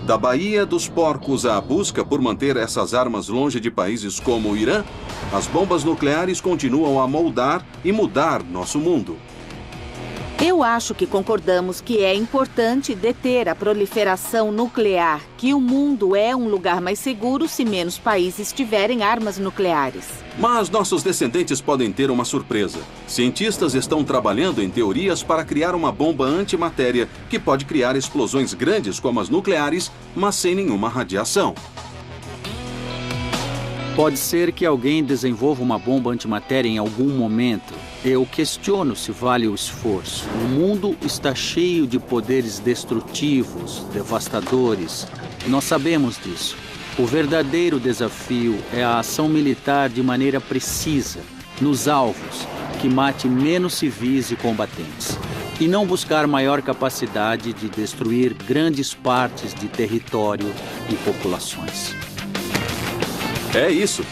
da Baía dos Porcos à busca por manter essas armas longe de países como o Irã, as bombas nucleares continuam a moldar e mudar nosso mundo. Eu acho que concordamos que é importante deter a proliferação nuclear, que o mundo é um lugar mais seguro se menos países tiverem armas nucleares. Mas nossos descendentes podem ter uma surpresa. Cientistas estão trabalhando em teorias para criar uma bomba antimatéria que pode criar explosões grandes como as nucleares, mas sem nenhuma radiação. Pode ser que alguém desenvolva uma bomba antimatéria em algum momento. Eu questiono se vale o esforço. O mundo está cheio de poderes destrutivos, devastadores. Nós sabemos disso. O verdadeiro desafio é a ação militar de maneira precisa, nos alvos, que mate menos civis e combatentes. E não buscar maior capacidade de destruir grandes partes de território e populações. É isso.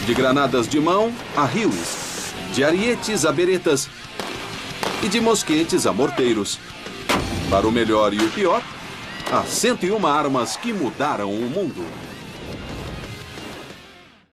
De granadas de mão a rios, de arietes a beretas e de mosquetes a morteiros. Para o melhor e o pior, há 101 armas que mudaram o mundo.